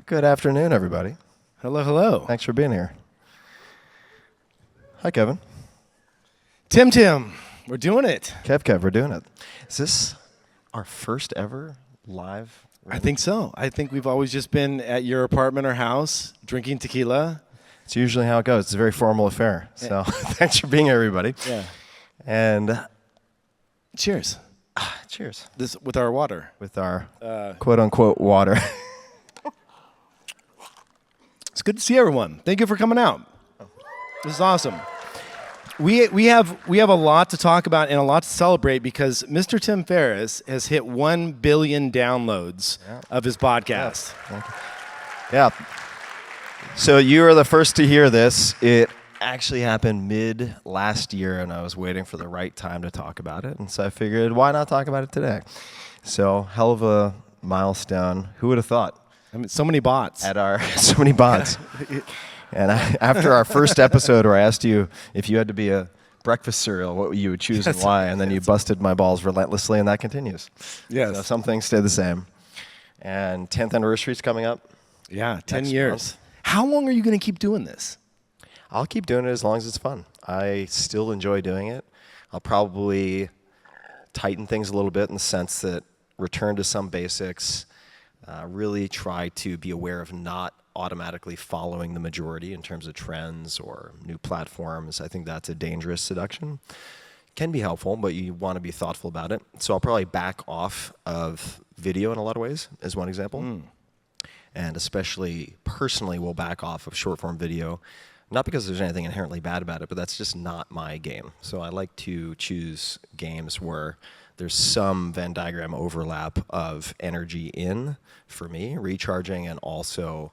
Good afternoon, everybody. Hello, hello. Thanks for being here. Hi, Kevin. Tim, we're doing it. Kev, we're doing it. Is this our first ever live? I think so. I think we've always just been at your apartment or house drinking tequila. It's usually how it goes. It's a very formal affair. So thanks for being here, everybody. Yeah. And cheers. Cheers. This with our water. With our quote-unquote water. It's good to see everyone. Thank you for coming out. This is awesome. We have a lot to talk about and a lot to celebrate because Mr. Tim Ferriss has hit 1 billion downloads of his podcast. Yeah. So you are the first to hear this. It actually happened mid last year, and I was waiting for the right time to talk about it. And so I figured, why not talk about it today? So hell of a milestone. Who would have thought? I mean, so many bots. So many bots. And after our first episode where I asked you if you had to be a breakfast cereal, what you would choose and why, and then you busted my balls relentlessly, and that continues. Yes. So some things stay the same. And 10th anniversary is coming up. Yeah, 10 years. Month. How long are you going to keep doing this? I'll keep doing it as long as it's fun. I still enjoy doing it. I'll probably tighten things a little bit in the sense that return to some basics, really try to be aware of not automatically following the majority in terms of trends or new platforms. I think that's a dangerous seduction. Can be helpful, but you want to be thoughtful about it. So I'll probably back off of video in a lot of ways, as one example. And especially personally, we'll back off of short-form video. Not because there's anything inherently bad about it, but that's just not my game. So I like to choose games where there's some Venn diagram overlap of energy in, for me, recharging, and also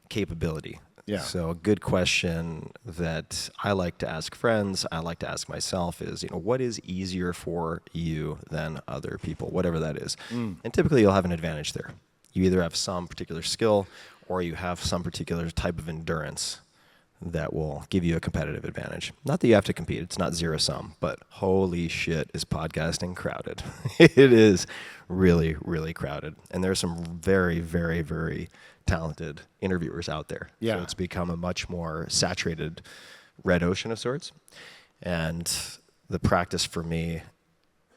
capability. Yeah. So a good question that I like to ask friends, I like to ask myself is, what is easier for you than other people, whatever that is. And typically you'll have an advantage there. You either have some particular skill or you have some particular type of endurance that will give you a competitive advantage. Not that you have to compete, it's not zero sum, but holy shit is podcasting crowded. It is really, really crowded. And there's some very, very, very talented interviewers out there. Yeah. So it's become a much more saturated red ocean of sorts. And the practice for me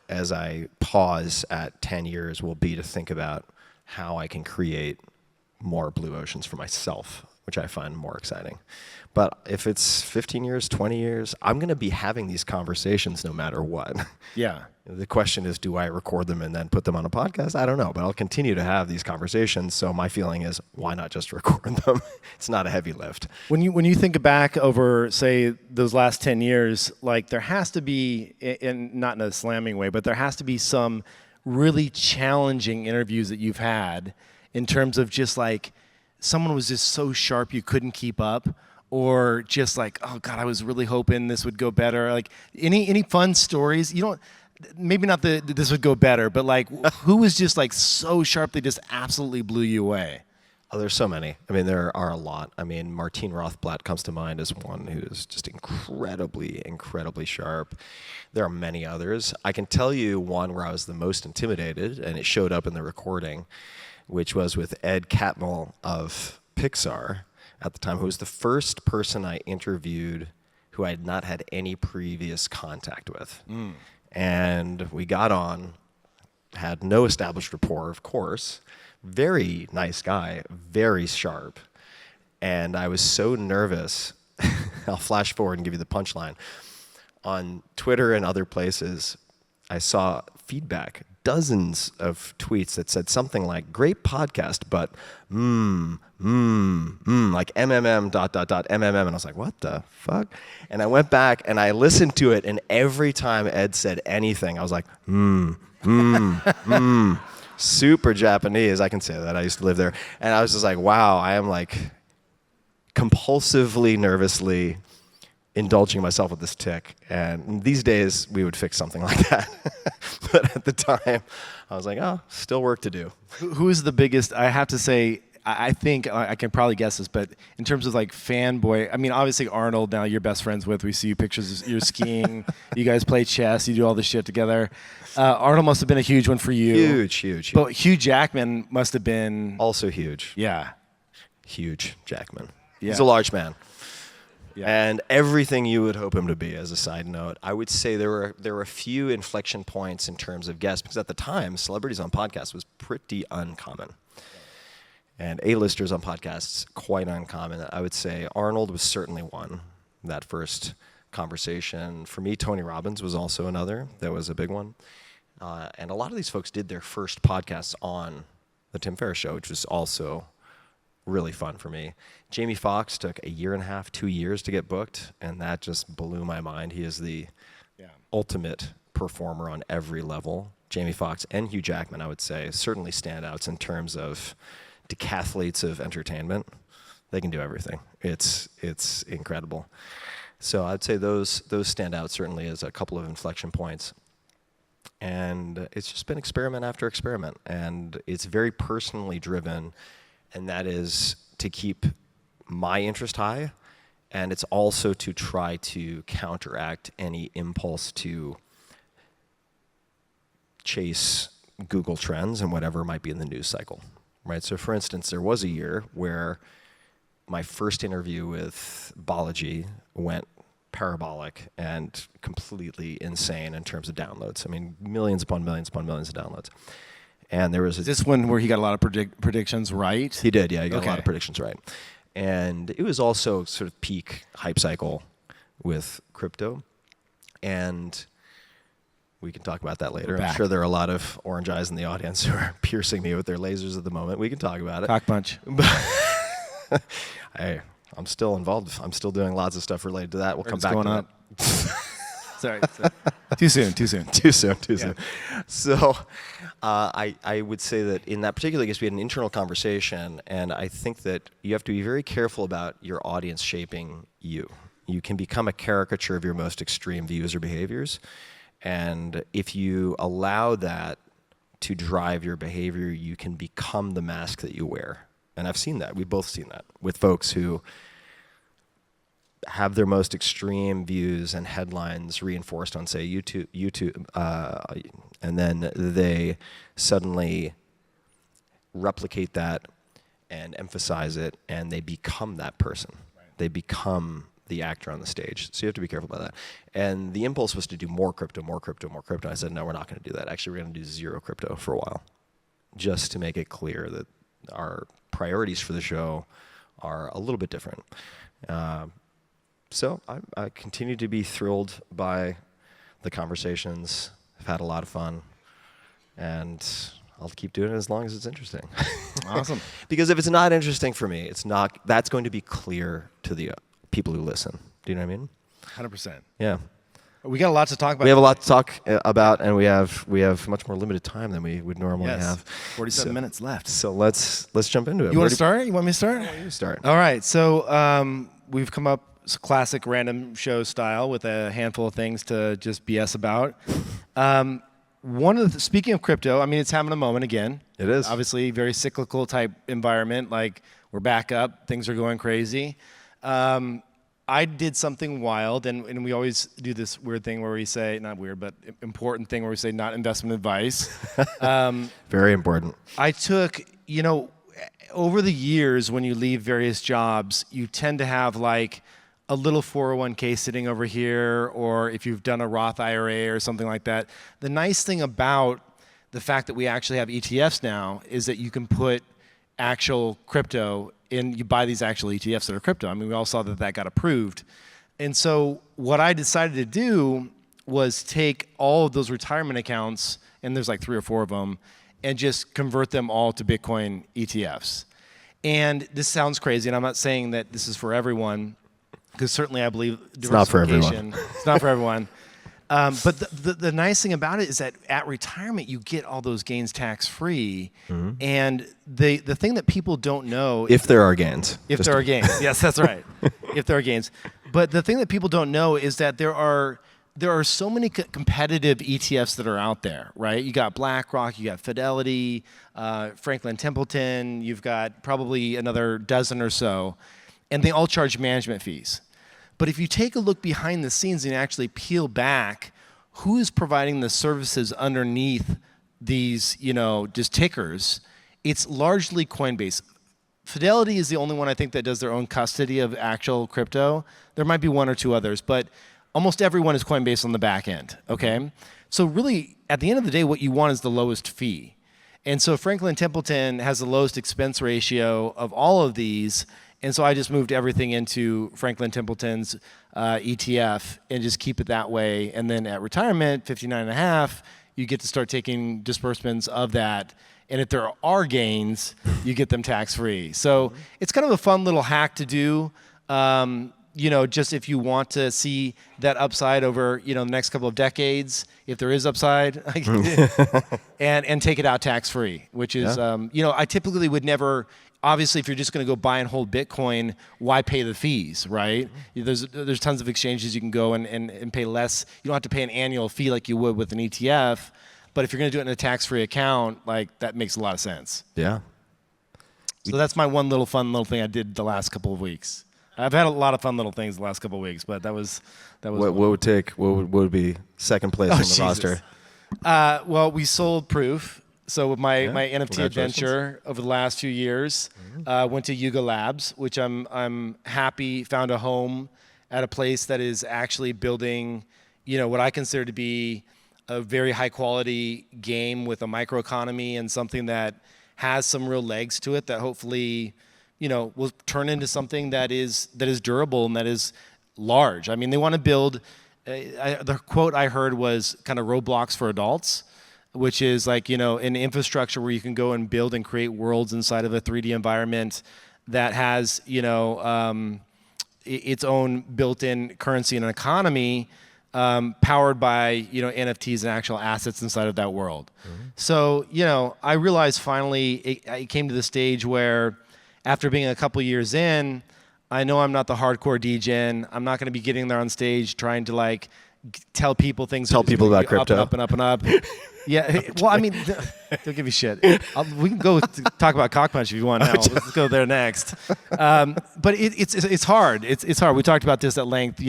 as I pause at 10 years will be to think about how I can create more blue oceans for myself, which I find more exciting. But if it's 15 years, 20 years, I'm going to be having these conversations no matter what. Yeah. The question is, do I record them and then put them on a podcast? I don't know, but I'll continue to have these conversations. So my feeling is, why not just record them? It's not a heavy lift. When you think back over, say, those last 10 years, like there has to be, and not in a slamming way, but there has to be some really challenging interviews that you've had in terms of just like someone was just so sharp you couldn't keep up, or just like, oh God, I was really hoping this would go better. Like any fun stories? You don't, maybe not this would go better, but like who was just like so sharp they just absolutely blew you away? Oh, there's so many. I mean, there are a lot. I mean, Martine Rothblatt comes to mind as one who's just incredibly, incredibly sharp. There are many others. I can tell you one where I was the most intimidated, and it showed up in the recording, which was with Ed Catmull of Pixar at the time, who was the first person I interviewed who I had not had any previous contact with. And we got on, had no established rapport, of course. Very nice guy, very sharp. And I was so nervous. I'll flash forward and give you the punchline. On Twitter and other places, I saw feedback, dozens of tweets that said something like, great podcast, but like MMM ... And I was like, what the fuck? And I went back and I listened to it, and every time Ed said anything, I was like, super Japanese. I can say that. I used to live there. And I was just like, wow, I am like compulsively, nervously indulging myself with this tick. And these days, we would fix something like that. But at the time, I was like, oh, still work to do. Who is the biggest, I have to say, I think I can probably guess this, but in terms of like fanboy, I mean, obviously Arnold, now you're best friends with. We see you pictures, you're skiing, you guys play chess, you do all this shit together. Arnold must have been a huge one for you. Huge. But Hugh Jackman must have been... Also huge. Yeah. huge Jackman. Yeah. He's a large man. Yeah. And everything you would hope him to be, as a side note. I would say there were a few inflection points in terms of guests, because at the time, celebrities on podcasts was pretty uncommon. And A-listers on podcasts, quite uncommon. I would say Arnold was certainly one, that first conversation. For me, Tony Robbins was also another. That was a big one. And a lot of these folks did their first podcasts on the Tim Ferriss Show, which was also really fun for me. Jamie Foxx took 1.5 years, 2 years to get booked, and that just blew my mind. He is the ultimate performer on every level. Jamie Foxx and Hugh Jackman, I would say, certainly standouts in terms of decathletes of entertainment. They can do everything. It's incredible. So I'd say those stand out certainly as a couple of inflection points. And it's just been experiment after experiment, and it's very personally driven, and that is to keep my interest high, and it's also to try to counteract any impulse to chase Google Trends and whatever might be in the news cycle, right? So for instance, there was a year where my first interview with Balaji went parabolic and completely insane in terms of downloads. I mean, millions upon millions upon millions of downloads. And there was Is this one where he got a lot of predictions right? He did, yeah. He got a lot Okay. of predictions right. And it was also sort of peak hype cycle with crypto. And we can talk about that later. We're I'm back. sure there are a lot of orange eyes in the audience who are piercing me with their lasers at the moment. We can talk about it. Cock punch. Hey, I'm still involved. I'm still doing lots of stuff related to that. We'll come What's back going to on? that. Sorry. Too soon. Too soon. So I would say that in that particular case, we had an internal conversation, and I think that you have to be very careful about your audience shaping you. You can become a caricature of your most extreme views or behaviors, and if you allow that to drive your behavior, you can become the mask that you wear. And I've seen that. We've both seen that with folks who have their most extreme views and headlines reinforced on, say, YouTube, and then they suddenly replicate that and emphasize it, and they become that person. Right. They become the actor on the stage. So you have to be careful about that. And the impulse was to do more crypto. I said, no, we're not going to do that. Actually, we're going to do zero crypto for a while, just to make it clear that our priorities for the show are a little bit different. So I continue to be thrilled by the conversations. I've had a lot of fun, and I'll keep doing it as long as it's interesting. Awesome. Because if it's not interesting for me, that's going to be clear to the people who listen. Do you know what I mean? 100%. Yeah. We got a lot to talk about. We have a lot to talk about, and we have much more limited time than we would normally have. 47 minutes left. So let's jump into it. You want to start? You want me to start? You start. All right. So we've come up classic random show style with a handful of things to just BS about. Speaking of crypto, I mean, it's having a moment again. It is. Obviously, very cyclical type environment. Like, we're back up. Things are going crazy. I did something wild, and we always do this weird thing where we say, not weird, but important thing where we say not investment advice. Very important. I took, over the years when you leave various jobs, you tend to have like a little 401k sitting over here, or if you've done a Roth IRA or something like that. The nice thing about the fact that we actually have ETFs now is that you can put actual crypto in. You buy these actual ETFs that are crypto. I mean, we all saw that got approved. And so what I decided to do was take all of those retirement accounts, and there's like 3 or 4 of them, and just convert them all to Bitcoin ETFs. And this sounds crazy, and I'm not saying that this is for everyone, because certainly I believe it's not for everyone. It's not for everyone. But the nice thing about it is that at retirement, you get all those gains tax-free. Mm-hmm. And the thing that people don't know... If there are gains. If there are gains. Yes, that's right. If there are gains. But the thing that people don't know is that there are so many competitive ETFs that are out there, right? You got BlackRock, you got Fidelity, Franklin Templeton, you've got probably another dozen or so, and they all charge management fees. But if you take a look behind the scenes and actually peel back, who is providing the services underneath these, just tickers? It's largely Coinbase. Fidelity is the only one I think that does their own custody of actual crypto. There might be one or two others, but almost everyone is Coinbase on the back end, okay? So really, at the end of the day, what you want is the lowest fee. And so Franklin Templeton has the lowest expense ratio of all of these, and so I just moved everything into Franklin Templeton's ETF and just keep it that way. And then at retirement, 59.5, you get to start taking disbursements of that. And if there are gains, you get them tax-free. So it's kind of a fun little hack to do. Just if you want to see that upside over, the next couple of decades, if there is upside, and take it out tax-free, which is, I typically would never, obviously, if you're just going to go buy and hold Bitcoin, why pay the fees, right? There's tons of exchanges you can go and pay less. You don't have to pay an annual fee like you would with an ETF. But if you're going to do it in a tax-free account, that makes a lot of sense. Yeah. So that's my one fun little thing I did the last couple of weeks. I've had a lot of fun little things the last couple of weeks, but that was. What would be second place on the Jesus. roster? Well, we sold Proof. So with my NFT adventure over the last few years, went to Yuga Labs, which I'm happy found a home at a place that is actually building, what I consider to be a very high quality game with a microeconomy and something that has some real legs to it that hopefully, will turn into something that is durable and that is large. I mean, they want to build, the quote I heard was kind of Roblox for adults, which is like, an infrastructure where you can go and build and create worlds inside of a 3D environment that has, its own built-in currency and economy, powered by NFTs and actual assets inside of that world. So I realized finally it came to the stage where after being a couple years in, I know I'm not the hardcore degen. I'm not going to be getting there on stage trying to tell people things. Tell people about crypto. Up and up and up. Yeah. Well, I mean, don't give me shit. We can go talk about Cock Punch if you want now. Let's go there next. But it's hard. It's hard. We talked about this at length, a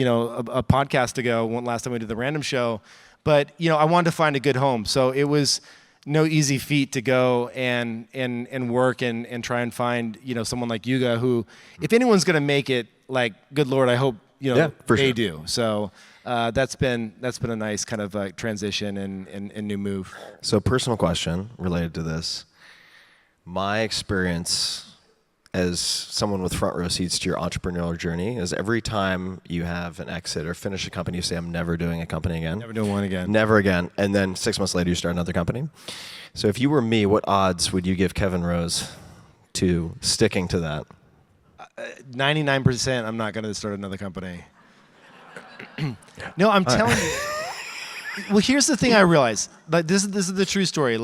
podcast ago, last time we did the random show. But, I wanted to find a good home. So it was no easy feat to go and work and try and find, someone like Yuga who, if anyone's going to make it, good Lord, I hope, they do. So that's been a nice kind of transition and new move. So personal question related to this. My experience as someone with front row seats to your entrepreneurial journey is every time you have an exit or finish a company, you say, I'm never doing a company again. Never doing one again. Never again. And then 6 months later, you start another company. So if you were me, what odds would you give Kevin Rose to sticking to that? 99% I'm not going to start another company. No, I'm telling you. Well, here's the thing I realized. This is the true story.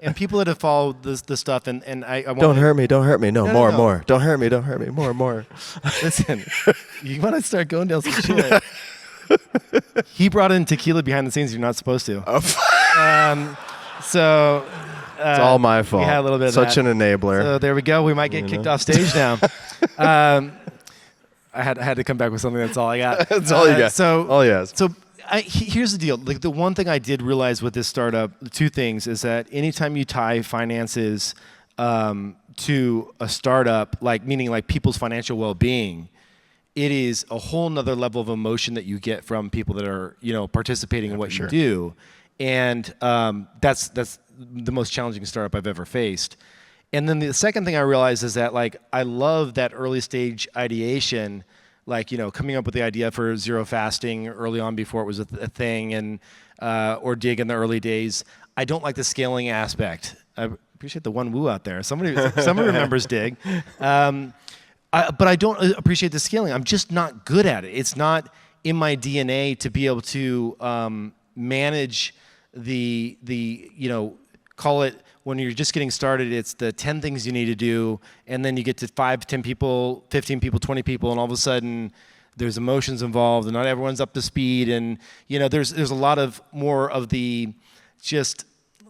And people that have followed the stuff, and I want don't hurt me. No, more. Don't hurt me. More. Listen, you want to start going down some shit. He brought in tequila behind the scenes. You're not supposed to. So it's all my fault. We had a little bit of Such that. an enabler. So there we go. We might get kicked off stage now. I had to come back with something. That's all I got. That's all you got. All he has. So here's the deal. The one thing I did realize with this startup, two things, is that anytime you tie finances to a startup, meaning people's financial well-being, it is a whole nother level of emotion that you get from people that are participating in what you do, and that's the most challenging startup I've ever faced. And then the second thing I realized is that I love that early stage ideation, coming up with the idea for zero fasting early on before it was a thing, and or Dig in the early days. I don't like the scaling aspect. I appreciate the one woo out there. Somebody remembers Dig. But I don't appreciate the scaling. I'm just not good at it. It's not in my DNA to be able to manage the call it, when you're just getting started, it's the 10 things you need to do, and then you get to 5, 10 people, 15 people, 20 people, and all of a sudden there's emotions involved, and not everyone's up to speed, and there's a lot of more of the just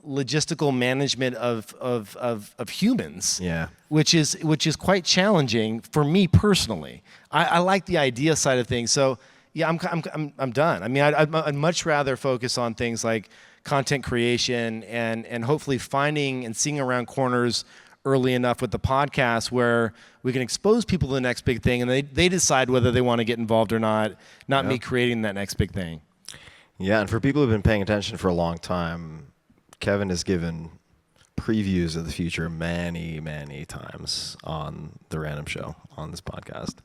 logistical management of humans, which is quite challenging for me personally. I like the idea side of things, so yeah, I'm done. I mean, I'd much rather focus on things like content creation and hopefully finding and seeing around corners early enough with the podcast where we can expose people to the next big thing, and they decide whether they want to get involved or not me creating that next big thing. Yeah, and for people who've been paying attention for a long time, Kevin has given previews of the future many, many times on the Random Show, on this podcast.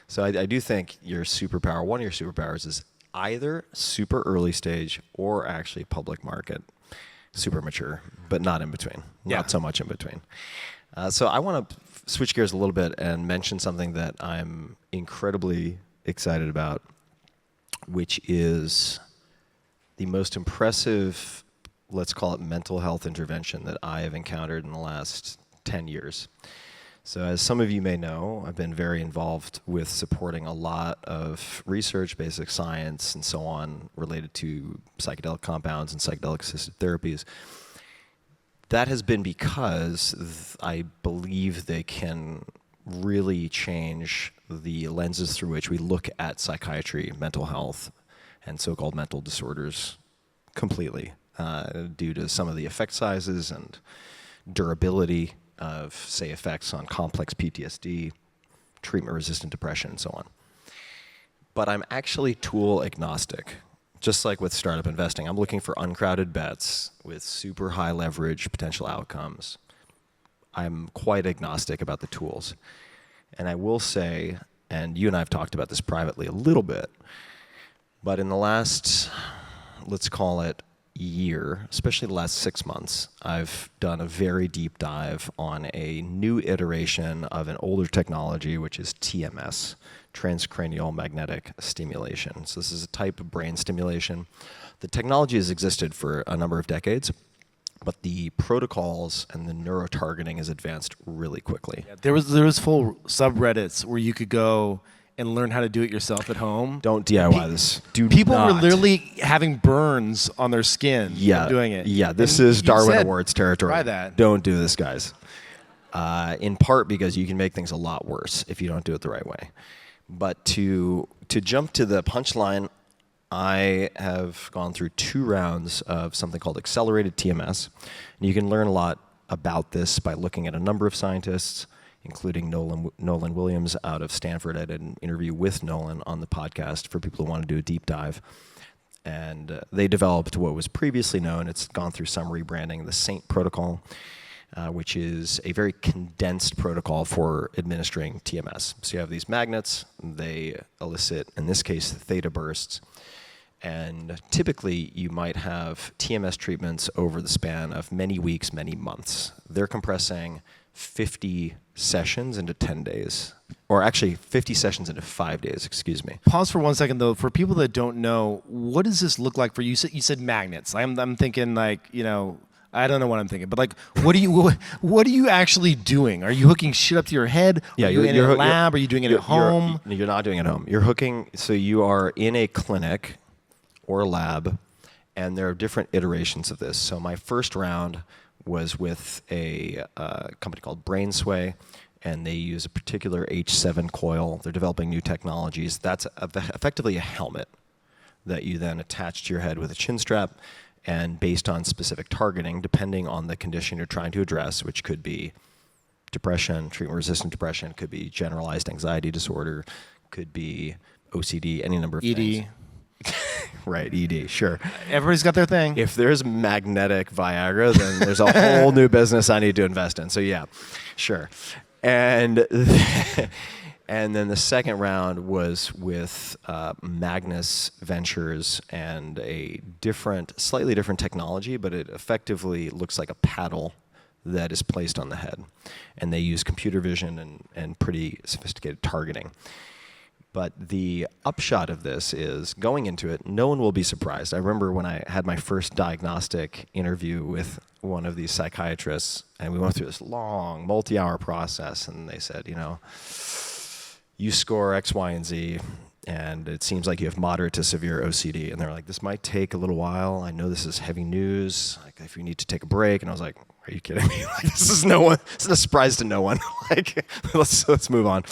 So I do think your superpower, one of your superpowers is either super early stage or actually public market, super mature, but not in between, not so much in between. So I want to switch gears a little bit and mention something that I'm incredibly excited about, which is the most impressive, let's call it mental health intervention that I have encountered in the last 10 years. So as some of you may know, I've been very involved with supporting a lot of research, basic science, and so on related to psychedelic compounds and psychedelic-assisted therapies. That has been because I believe they can really change the lenses through which we look at psychiatry, mental health, and so-called mental disorders completely, due to some of the effect sizes and durability of, say, effects on complex PTSD, treatment-resistant depression, and so on. But I'm actually tool agnostic. Just like with startup investing, I'm looking for uncrowded bets with super high leverage potential outcomes. I'm quite agnostic about the tools. And I will say, and you and I have talked about this privately a little bit, but in the last, let's call it year, especially the last 6 months, I've done a very deep dive on a new iteration of an older technology, which is TMS, transcranial magnetic stimulation. So this is a type of brain stimulation. The technology has existed for a number of decades, but the protocols and the neurotargeting has advanced really quickly. Yeah, there was full subreddits where you could go and learn how to do it yourself at home. Don't DIY this. People were literally having burns on their skin from doing it. Yeah, this is Darwin Awards territory. Try that. Don't do this, guys. In part because you can make things a lot worse if you don't do it the right way. But to jump to the punchline, I have gone through 2 rounds of something called accelerated TMS. And you can learn a lot about this by looking at a number of scientists, including Nolan Williams out of Stanford. I did an interview with Nolan on the podcast for people who want to do a deep dive. And they developed what was previously known, it's gone through some rebranding, the SAINT protocol, which is a very condensed protocol for administering TMS. So you have these magnets, they elicit, in this case, theta bursts. And typically, you might have TMS treatments over the span of many weeks, many months. They're compressing 50 sessions into 10 days. Or actually, 50 sessions into 5 days, excuse me. Pause for 1 second, though. For people that don't know, what does this look like for you? You said magnets. I'm thinking like, I don't know what I'm thinking, but like, what are you actually doing? Are you hooking shit up to your head? Yeah, are you in a lab? Are you doing it at home? You're not doing it at home. You're hooking, so you are in a clinic or a lab, and there are different iterations of this. So my first round was with a company called BrainSway, and they use a particular H7 coil. They're developing new technologies. That's effectively a helmet that you then attach to your head with a chin strap, and based on specific targeting, depending on the condition you're trying to address, which could be depression, treatment-resistant depression, could be generalized anxiety disorder, could be OCD, any number of things. ED. Right, ED, sure. Everybody's got their thing. If there's magnetic Viagra, then there's a whole new business I need to invest in. So yeah, sure. And and then the second round was with Magnus Ventures and a slightly different technology, but it effectively looks like a paddle that is placed on the head. And they use computer vision and pretty sophisticated targeting. But the upshot of this is, going into it, no one will be surprised. I remember when I had my first diagnostic interview with one of these psychiatrists, and we went through this long, multi-hour process, and they said, you score X, Y, and Z, and it seems like you have moderate to severe OCD. And they're like, this might take a little while. I know this is heavy news. Like, if you need to take a break. And I was like, are you kidding me? Like, this is a surprise to no one. Like, let's move on.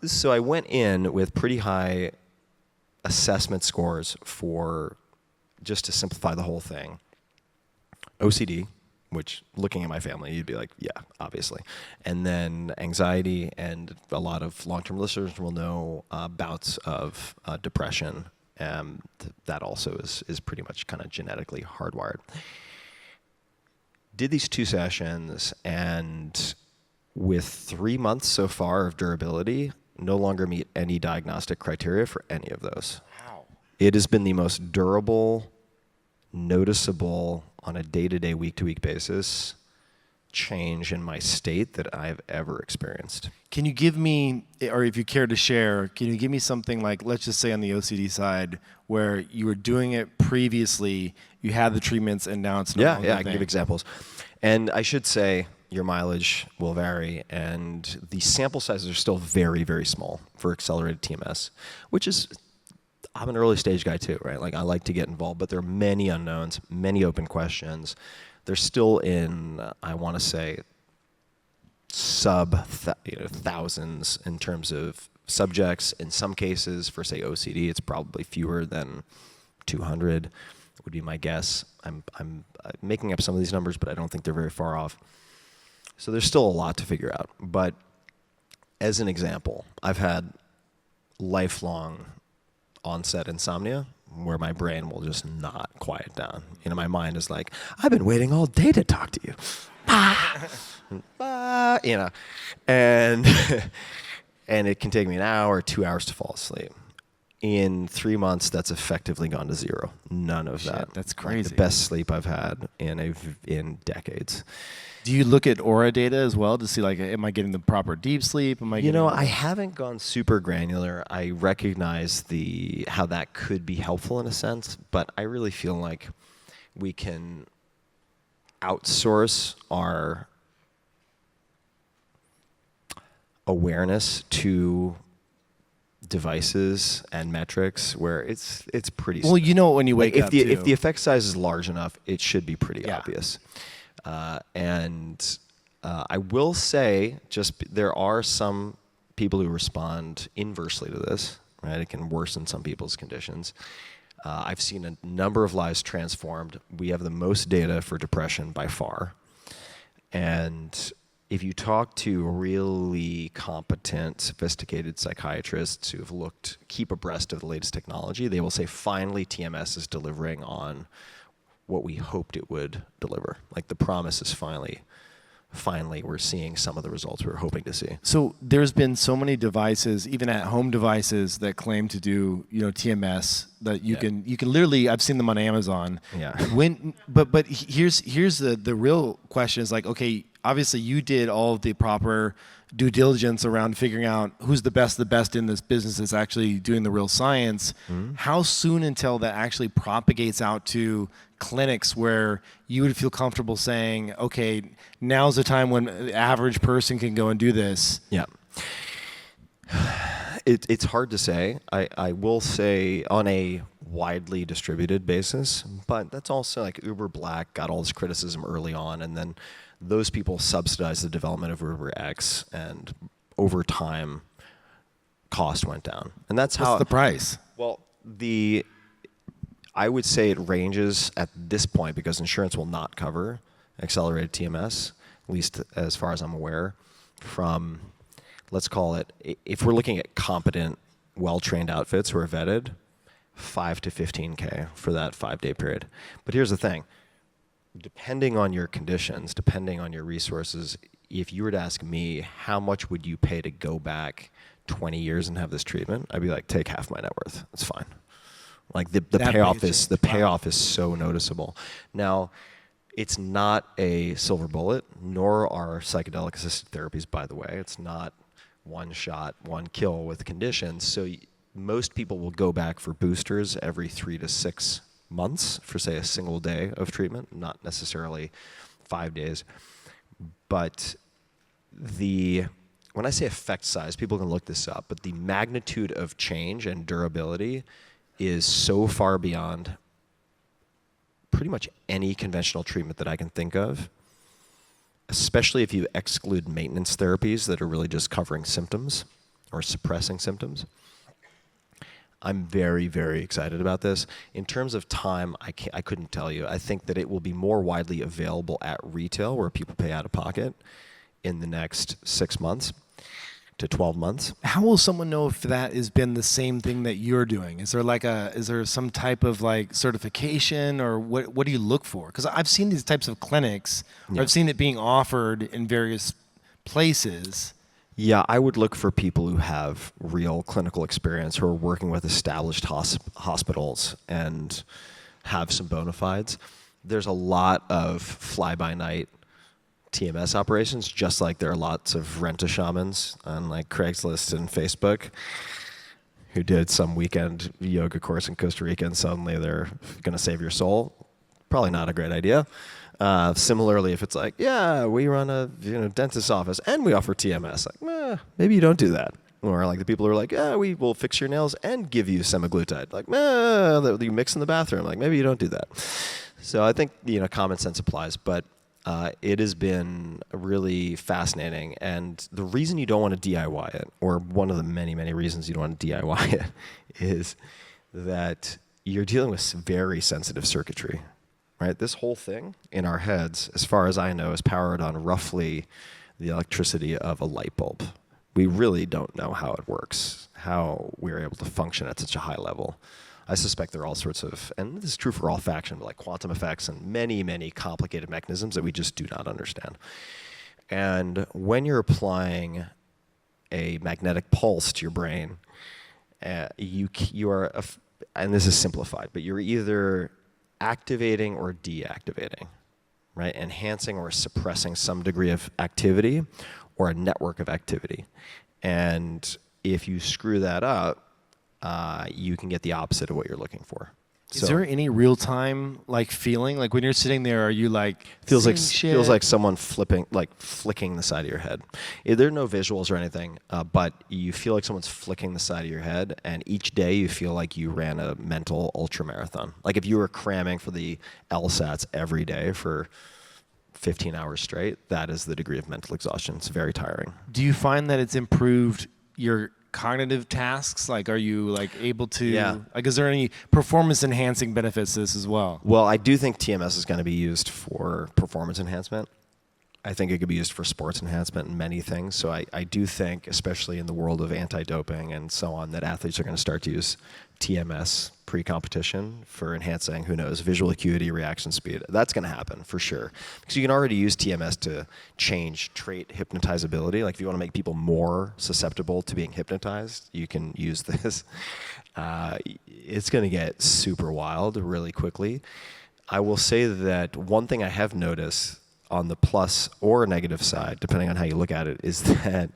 So I went in with pretty high assessment scores for, just to simplify the whole thing, OCD, which looking at my family, you'd be like, yeah, obviously. And then anxiety, and a lot of long-term listeners will know bouts of depression. That also is pretty much kind of genetically hardwired. Did these 2 sessions, and with 3 months so far of durability, no longer meet any diagnostic criteria for any of those. Wow. It has been the most durable, noticeable, on a day-to-day, week-to-week basis change in my state that I've ever experienced. Can you give me, or if you care to share, can you give me something like, let's just say on the OCD side, where you were doing it previously, you had the treatments, and now it's no longer I can give examples. And I should say your mileage will vary, and the sample sizes are still very, very small for accelerated TMS, which is, I'm an early stage guy too, right? Like, I like to get involved, but there are many unknowns, many open questions. They're still in, I want to say, thousands in terms of subjects. In some cases, for say OCD, it's probably fewer than 200 would be my guess. I'm making up some of these numbers, but I don't think they're very far off. So there's still a lot to figure out. But as an example, I've had lifelong onset insomnia where my brain will just not quiet down. You know, my mind is like, I've been waiting all day to talk to you. You know, and and it can take me an hour, 2 hours to fall asleep. In 3 months, that's effectively gone to zero. None of that. That's crazy. Like the best sleep I've had in decades. Do you look at aura data as well to see, like, am I getting the proper deep sleep? Am I getting I haven't gone super granular. I recognize how that could be helpful in a sense, but I really feel like we can outsource our awareness to devices and metrics where it's pretty. Well, you know, when you wake up, if the effect size is large enough, it should be pretty Yeah. obvious. I will say, there are some people who respond inversely to this, right? It can worsen some people's conditions. I've seen a number of lives transformed. We have the most data for depression by far. And if you talk to really competent, sophisticated psychiatrists who have keep abreast of the latest technology, they will say, finally, TMS is delivering on what we hoped it would deliver. Like, the promise is finally we're seeing some of the results we were hoping to see. So there's been so many devices, even at home devices, that claim to do, TMS, that you can literally, I've seen them on Amazon. Yeah. But here's the real question is, like, okay, obviously you did all of the proper due diligence around figuring out who's the best in this business that's actually doing the real science. Mm-hmm. How soon until that actually propagates out to clinics where you would feel comfortable saying, okay, now's the time when the average person can go and do this? Yeah. It's hard to say. I will say on a widely distributed basis, but that's also like Uber Black got all this criticism early on, and then those people subsidized the development of Uber X, and over time, cost went down. And that's how. What's the price? Well, I would say it ranges at this point, because insurance will not cover accelerated TMS, at least as far as I'm aware, from, let's call it, if we're looking at competent, well-trained outfits who are vetted, $5,000 to $15,000 for that 5-day period. But here's the thing. Depending on your conditions, depending on your resources, if you were to ask me, how much would you pay to go back 20 years and have this treatment? I'd be like, take half my net worth. It's fine. Like, the payoff is so noticeable. Now, it's not a silver bullet, nor are psychedelic assisted therapies, by the way. It's not one shot, one kill with conditions. So most people will go back for boosters every 3 to 6 months for, say, a single day of treatment, not necessarily 5 days. But when I say effect size, people can look this up, but the magnitude of change and durability is so far beyond pretty much any conventional treatment that I can think of, especially if you exclude maintenance therapies that are really just covering symptoms or suppressing symptoms. I'm very, very excited about this. In terms of time, I couldn't tell you. I think that it will be more widely available at retail where people pay out of pocket in the next 6 months to 12 months. How will someone know if that has been the same thing that you're doing? Is there some type of like certification, or what do you look for? Because I've seen these types of clinics, or I've seen it being offered in various places. Yeah, I would look for people who have real clinical experience, who are working with established hospitals and have some bona fides. There's a lot of fly-by-night TMS operations, just like there are lots of rent-a-shamans on like Craigslist and Facebook who did some weekend yoga course in Costa Rica and suddenly they're going to save your soul. Probably not a great idea. Similarly, if it's like, yeah, we run a dentist's office and we offer TMS, like, maybe you don't do that. Or like the people who are like, yeah, we will fix your nails and give you semaglutide. Like, that you mix in the bathroom. Like, maybe you don't do that. So I think common sense applies, but it has been really fascinating. And the reason you don't want to DIY it, or one of the many, many reasons you don't want to DIY it, is that you're dealing with very sensitive circuitry. Right? This whole thing in our heads, as far as I know, is powered on roughly the electricity of a light bulb. We really don't know how it works, how we're able to function at such a high level. I suspect there are all sorts of, and this is true for all faction, but like quantum effects and many, many complicated mechanisms that we just do not understand. And when you're applying a magnetic pulse to your brain, you are, and this is simplified, but you're either activating or deactivating, right? Enhancing or suppressing some degree of activity or a network of activity. And if you screw that up, you can get the opposite of what you're looking for. Is there any real time like feeling? Like when you're sitting there, are you like feels like someone flicking the side of your head. There are no visuals or anything, but you feel like someone's flicking the side of your head, and each day you feel like you ran a mental ultra marathon. Like if you were cramming for the LSATs every day for 15 hours straight, that is the degree of mental exhaustion. It's very tiring. Do you find that it's improved your cognitive tasks? Like, are you like able to, like, is there any performance enhancing benefits to this as well? Well, I do think TMS is going to be used for performance enhancement. I think it could be used for sports enhancement and many things. So I do think, especially in the world of anti-doping and so on, that athletes are going to start to use TMS pre-competition for enhancing, who knows, visual acuity, reaction speed. That's going to happen for sure. Because you can already use TMS to change trait hypnotizability. Like if you want to make people more susceptible to being hypnotized, you can use this. It's going to get super wild really quickly. I will say that one thing I have noticed on the plus or negative side, depending on how you look at it, is that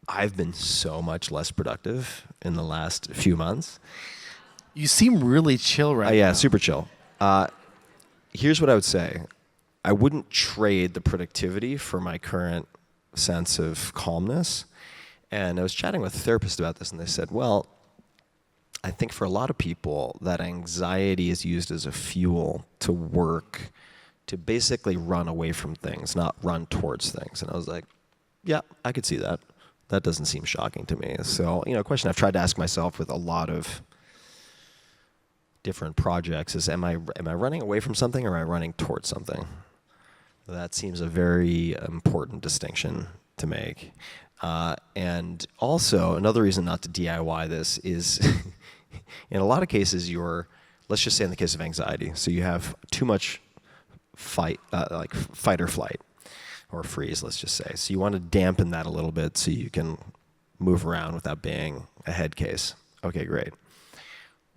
I've been so much less productive in the last few months. You seem really chill right now. Yeah, super chill. Here's what I would say. I wouldn't trade the productivity for my current sense of calmness. And I was chatting with a therapist about this, and they said, well, I think for a lot of people, that anxiety is used as a fuel to work, to basically run away from things, not run towards things. And I was like, yeah, I could see that. That doesn't seem shocking to me. So, a question I've tried to ask myself with a lot of different projects is, am I running away from something or am I running towards something? That seems a very important distinction to make. And also, another reason not to DIY this is, in a lot of cases, let's just say in the case of anxiety, so you have too much fight or flight, or freeze, let's just say. So you want to dampen that a little bit so you can move around without being a head case. Okay, great.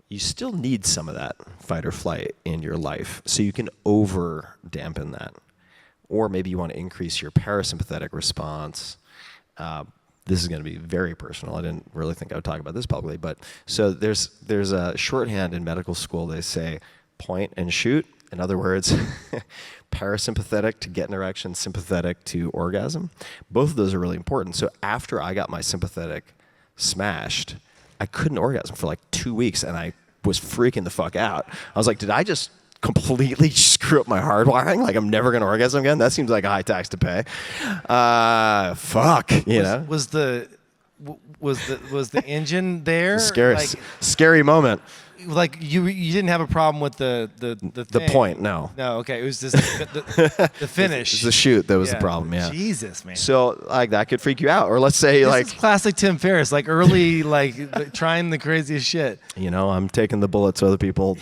You still need some of that fight or flight in your life, so you can over dampen that. Or maybe you want to increase your parasympathetic response. This is going to be very personal. I didn't really think I would talk about this publicly, but so there's a shorthand in medical school. They say point and shoot. In other words, parasympathetic to get an erection, sympathetic to orgasm. Both of those are really important. So after I got my sympathetic smashed, I couldn't orgasm for like 2 weeks, and I was freaking the fuck out. I was like, did I just completely screw up my hardwiring? Like I'm never going to orgasm again? That seems like a high tax to pay. Fuck, you know? was the engine there? Scary moment. Like you didn't have a problem with the thing. Point, no. No, okay. It was just the finish. It's the shoot that was the problem, yeah. Jesus, man. So like that could freak you out. Or let's say this is classic Tim Ferriss, like early, like trying the craziest shit. I'm taking the bullets so other people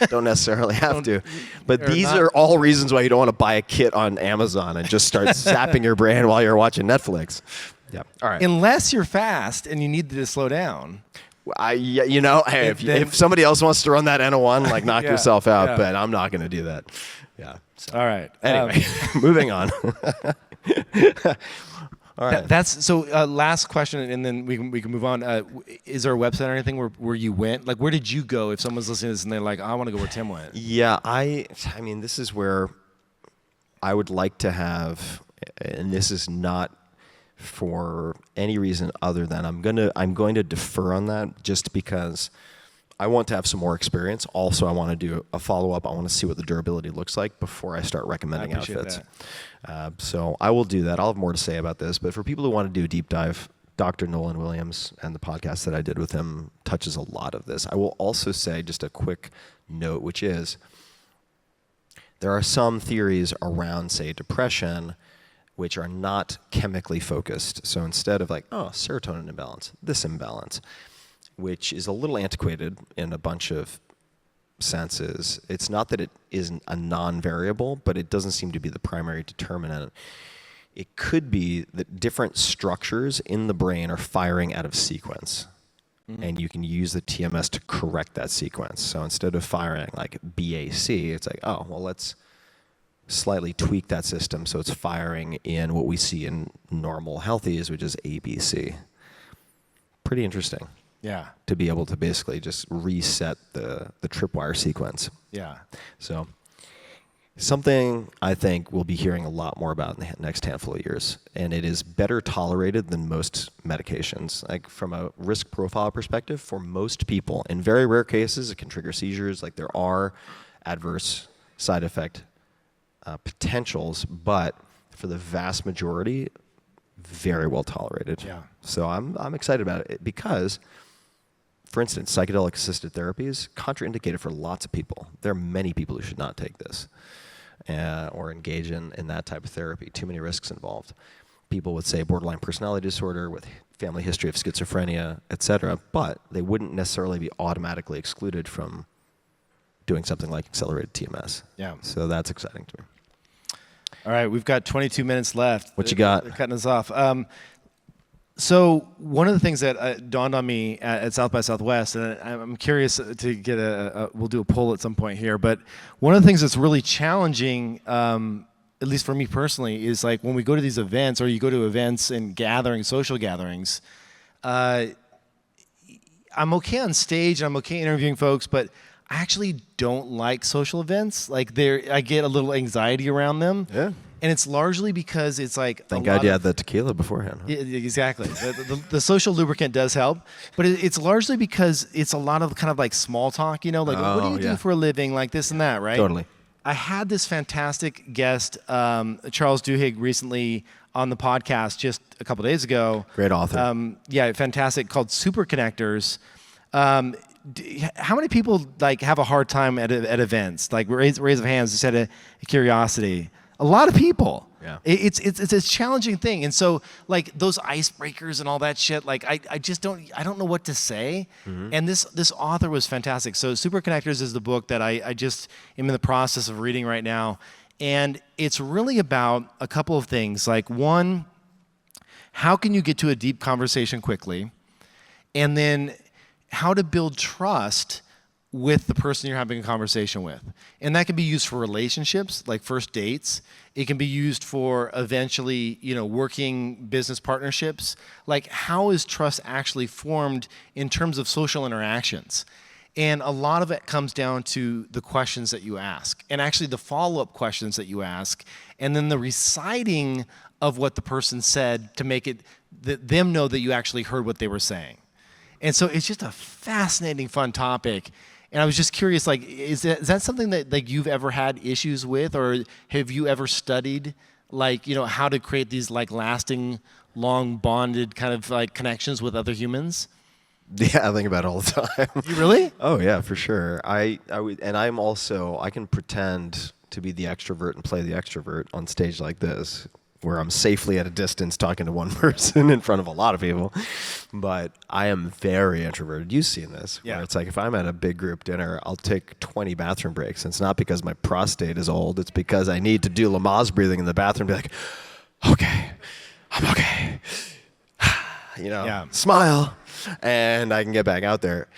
don't necessarily have to. But these are all reasons why you don't want to buy a kit on Amazon and just start zapping your brain while you're watching Netflix. Yeah. All right. Unless you're fast and you need to slow down. Hey, if somebody else wants to run that N01, like knock yourself out, but I'm not going to do that. Yeah. So. All right. Anyway, moving on. All right. That's so. Last question, and then we can move on. Is there a website or anything where you went? Like, where did you go? If someone's listening to this and they're like, I want to go where Tim went. Yeah, I mean, this is where I would like to have, and this is not for any reason other than I'm going to defer on that just because I want to have some more experience. Also, I want to do a follow-up. I want to see what the durability looks like before I start recommending outfits. So I will do that. I'll have more to say about this. But for people who want to do a deep dive, Dr. Nolan Williams and the podcast that I did with him touches a lot of this. I will also say just a quick note, which is there are some theories around, say, depression which are not chemically focused. So instead of like, serotonin imbalance, this imbalance, which is a little antiquated in a bunch of senses. It's not that it isn't a non-variable, but it doesn't seem to be the primary determinant. It could be that different structures in the brain are firing out of sequence. Mm-hmm. And you can use the TMS to correct that sequence. So instead of firing like BAC, it's like, let's slightly tweak that system so it's firing in what we see in normal healthies, which is ABC. Pretty interesting. Yeah. To be able to basically just reset the tripwire sequence. Yeah. So something I think we'll be hearing a lot more about in the next handful of years. And it is better tolerated than most medications. Like from a risk profile perspective, for most people, in very rare cases, it can trigger seizures. Like there are adverse side effect potentials, but for the vast majority, very well tolerated. Yeah. So I'm excited about it because, for instance, psychedelic assisted therapy is contraindicated for lots of people. There are many people who should not take this or engage in that type of therapy. Too many risks involved. People with, say, borderline personality disorder, with family history of schizophrenia, etc., but they wouldn't necessarily be automatically excluded from doing something like accelerated TMS. Yeah. So that's exciting to me. All right, we've got 22 minutes left. What you got? They're cutting us off. So one of the things that dawned on me at South by Southwest, and I'm curious to get we'll do a poll at some point here, but one of the things that's really challenging, at least for me personally, is like when we go to these events, or you go to events and gatherings, social gatherings, I'm okay on stage and I'm okay interviewing folks, but I actually don't like social events. Like I get a little anxiety around them. Yeah. And it's largely because it's like Thank God you had the tequila beforehand. Huh? Yeah, exactly. The social lubricant does help, but it's largely because it's a lot of kind of like small talk, like what do you do for a living, like this and that, right? Totally. I had this fantastic guest, Charles Duhigg, recently on the podcast just a couple days ago. Great author. Fantastic, called Super Connectors. How many people like have a hard time at events? Like raise of hands, just out of curiosity. A lot of people. Yeah. It's a challenging thing, and so like those icebreakers and all that shit. Like I just don't know what to say. Mm-hmm. And this author was fantastic. So Super Connectors is the book that I just am in the process of reading right now, and it's really about a couple of things. Like one, how can you get to a deep conversation quickly, and then how to build trust with the person you're having a conversation with. And that can be used for relationships, like first dates. It can be used for eventually, working business partnerships. Like, how is trust actually formed in terms of social interactions? And a lot of it comes down to the questions that you ask, and actually the follow-up questions that you ask, and then the reciting of what the person said to make it them know that you actually heard what they were saying. And so it's just a fascinating, fun topic. And I was just curious, like, is that something that like you've ever had issues with, or have you ever studied, like, how to create these like lasting long bonded kind of like connections with other humans? Yeah, I think about it all the time. You really? Oh yeah, for sure. I can pretend to be the extrovert and play the extrovert on stage like this, where I'm safely at a distance talking to one person in front of a lot of people. But I am very introverted. You've seen this. Yeah. Where it's like if I'm at a big group dinner, I'll take 20 bathroom breaks. And it's not because my prostate is old. It's because I need to do Lamaze breathing in the bathroom. Be like, okay, I'm okay. Smile, and I can get back out there.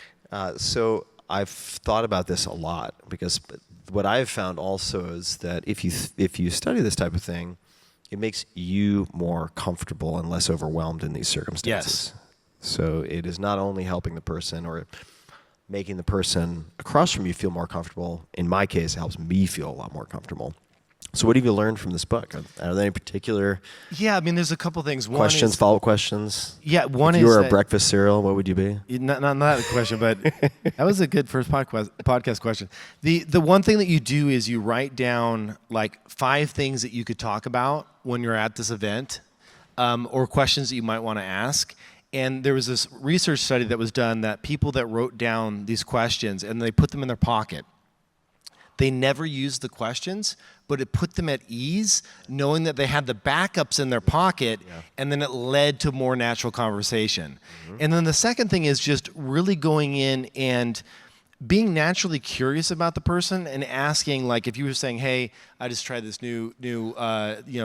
So I've thought about this a lot, because what I've found also is that if you study this type of thing, it makes you more comfortable and less overwhelmed in these circumstances. Yes. So it is not only helping the person or making the person across from you feel more comfortable. In my case, it helps me feel a lot more comfortable. So what have you learned from this book? Are there any particular there's a couple things. questions, follow-up questions? Yeah, one if is you were that, a breakfast cereal, what would you be? not a question, but that was a good first podcast question. The one thing that you do is you write down like 5 things that you could talk about when you're at this event, or questions that you might want to ask. And there was this research study that was done that people that wrote down these questions and they put them in their pocket, they never used the questions, but it put them at ease, knowing that they had the backups in their pocket, and then it led to more natural conversation. Mm-hmm. And then the second thing is just really going in and being naturally curious about the person and asking, like, if you were saying, "Hey, I just tried this new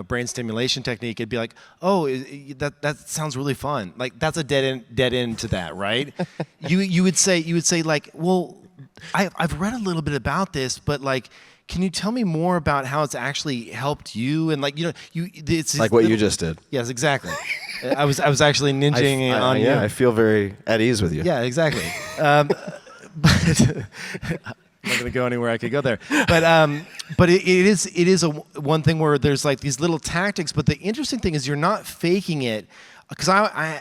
brain stimulation technique," it'd be like, "Oh, that sounds really fun." Like that's a dead end to that, right? you would say like, "Well, I've read a little bit about this, but like, can you tell me more about how it's actually helped you?" And like, it's like what you just did. Yes, exactly. I was actually ninjing on you. Yeah, I feel very at ease with you. Yeah, exactly. But I'm not going to go anywhere I could go there. But it is a one thing where there's like these little tactics. But the interesting thing is you're not faking it. Because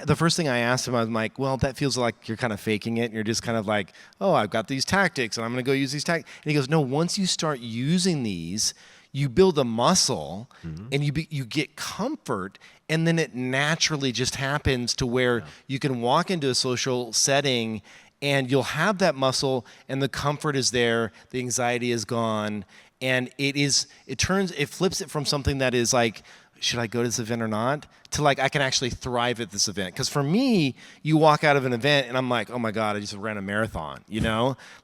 the first thing I asked him, I was like, well, that feels like you're kind of faking it. And you're just kind of like, oh, I've got these tactics, and I'm going to go use these tactics. And he goes, no, once you start using these, you build a muscle, and you get comfort, and then it naturally just happens to where you can walk into a social setting, and you'll have that muscle, and the comfort is there, the anxiety is gone, and it flips it from something that is like, should I go to this event or not, to like, I can actually thrive at this event. Because for me, you walk out of an event and I'm like, oh my God, I just ran a marathon,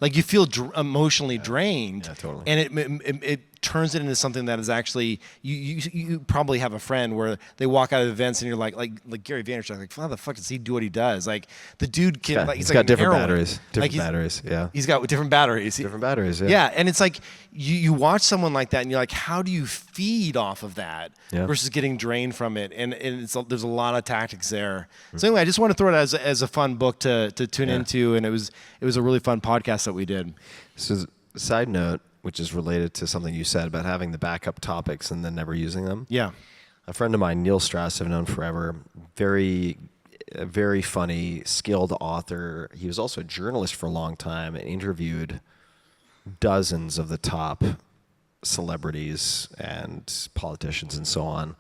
Like you feel emotionally drained. Yeah, totally. And it turns it into something that is actually, you probably have a friend where they walk out of events and you're like Gary Vaynerchuk, like, how the fuck does he do what he does? Like the dude can, he's got different batteries. Yeah. He's got different batteries. Different batteries, yeah. Yeah, and it's like you watch someone like that and you're like, how do you feed off of that versus getting drained from it? And there's a lot of tactics there. So anyway, I just want to throw it as a fun book to tune into, and it was a really fun podcast that we did. So side note, which is related to something you said about having the backup topics and then never using them. Yeah. A friend of mine, Neil Strauss, I've known forever, very funny, skilled author. He was also a journalist for a long time and interviewed dozens of the top celebrities and politicians and so on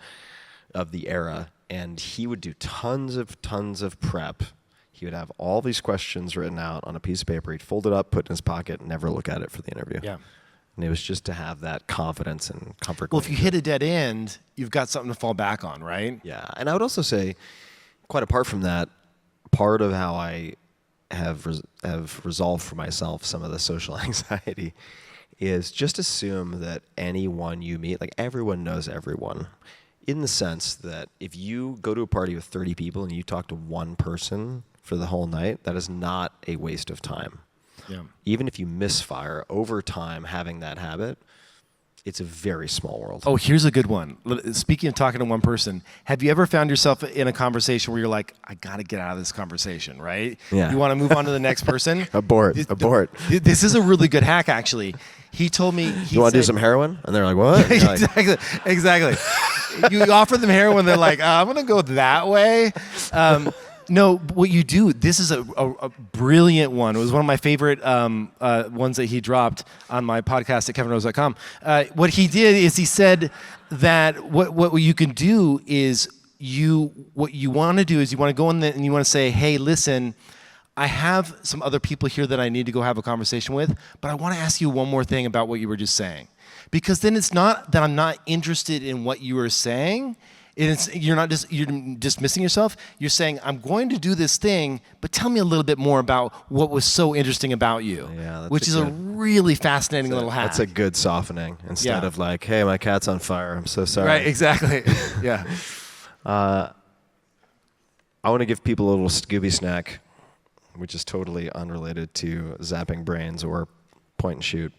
of the era. And he would do tons of prep. He would have all these questions written out on a piece of paper. He'd fold it up, put it in his pocket, and never look at it for the interview. Yeah. And it was just to have that confidence and comfort. Well, if you hit a dead end, you've got something to fall back on, right? Yeah. And I would also say, quite apart from that, part of how I have resolved for myself some of the social anxiety is just assume that anyone you meet, like everyone knows everyone, in the sense that if you go to a party with 30 people and you talk to one person for the whole night, that is not a waste of time. Yeah. Even if you misfire over time having that habit, it's a very small world. Oh, here's a good one. Speaking of talking to one person, have you ever found yourself in a conversation where you're like, I got to get out of this conversation, right? Yeah. You want to move on to the next person? Abort. This is a really good hack, actually. He told me... You want to do some heroin? And they're like, what? Exactly. You offer them heroin, they're like, I'm going to go that way. No, what you do, this is a brilliant one. It was one of my favorite ones that he dropped on my podcast at kevinrose.com. What he did is he said that what you can do is what you want to do is you want to go in there and you want to say, hey, listen, I have some other people here that I need to go have a conversation with, but I want to ask you one more thing about what you were just saying. Because then it's not that I'm not interested in what you were saying. You're dismissing yourself. You're saying, I'm going to do this thing, but tell me a little bit more about what was so interesting about you. Yeah, which is a really fascinating little hack. That's a good softening instead of like, hey, my cat's on fire. I'm so sorry. Right, exactly. Yeah. I want to give people a little Scooby snack, which is totally unrelated to zapping brains or point and shoot.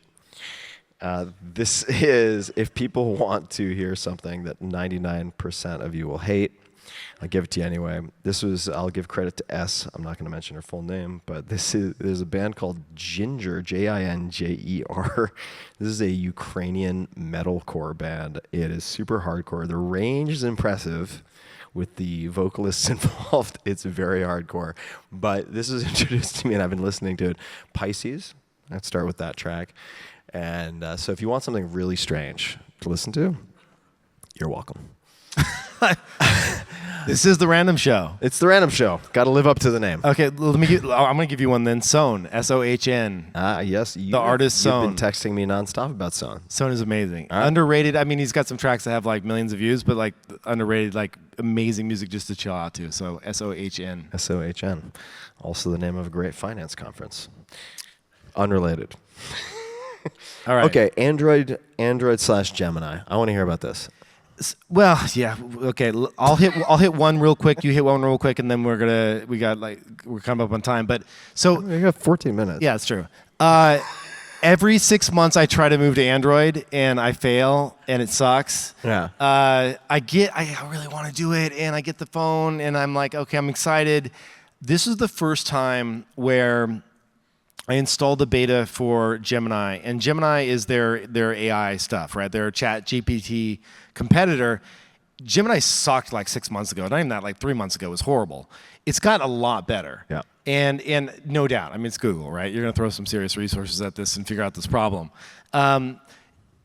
This is, if people want to hear something that 99% of you will hate, I'll give it to you anyway. I'll give credit to S. I'm not going to mention her full name, but there's a band called Ginger, Jinjer. This is a Ukrainian metalcore band. It is super hardcore. The range is impressive. With the vocalists involved, it's very hardcore. But this was introduced to me, and I've been listening to it. Pisces, let's start with that track. And so if you want something really strange to listen to, you're welcome. This is the Random Show. It's the Random Show. Got to live up to the name. Okay, I'm going to give you one then. Sohn, S-O-H-N. Yes. The artist Sohn. You've been texting me nonstop about Sohn. Sohn is amazing. Right. Underrated. I mean, he's got some tracks that have like millions of views, but like underrated, like amazing music just to chill out to. So S-O-H-N. S-O-H-N. Also the name of a great finance conference. Unrelated. All right. Okay, Android/Gemini. I want to hear about this. Well, yeah. Okay, I'll hit one real quick. You hit one real quick, and then we're coming up on time. But so We got 14 minutes. yeah, it's true. Every 6 months, I try to move to Android, and I fail, and it sucks. Yeah. I really want to do it, and I get the phone, and I'm like, okay, I'm excited. This is the first time where I installed the beta for Gemini, and Gemini is their AI stuff, right? Their Chat GPT competitor. Gemini sucked like 6 months ago. Not even that, like 3 months ago. It was horrible. It's got a lot better. Yeah. And no doubt, I mean, it's Google, right? You're going to throw some serious resources at this and figure out this problem.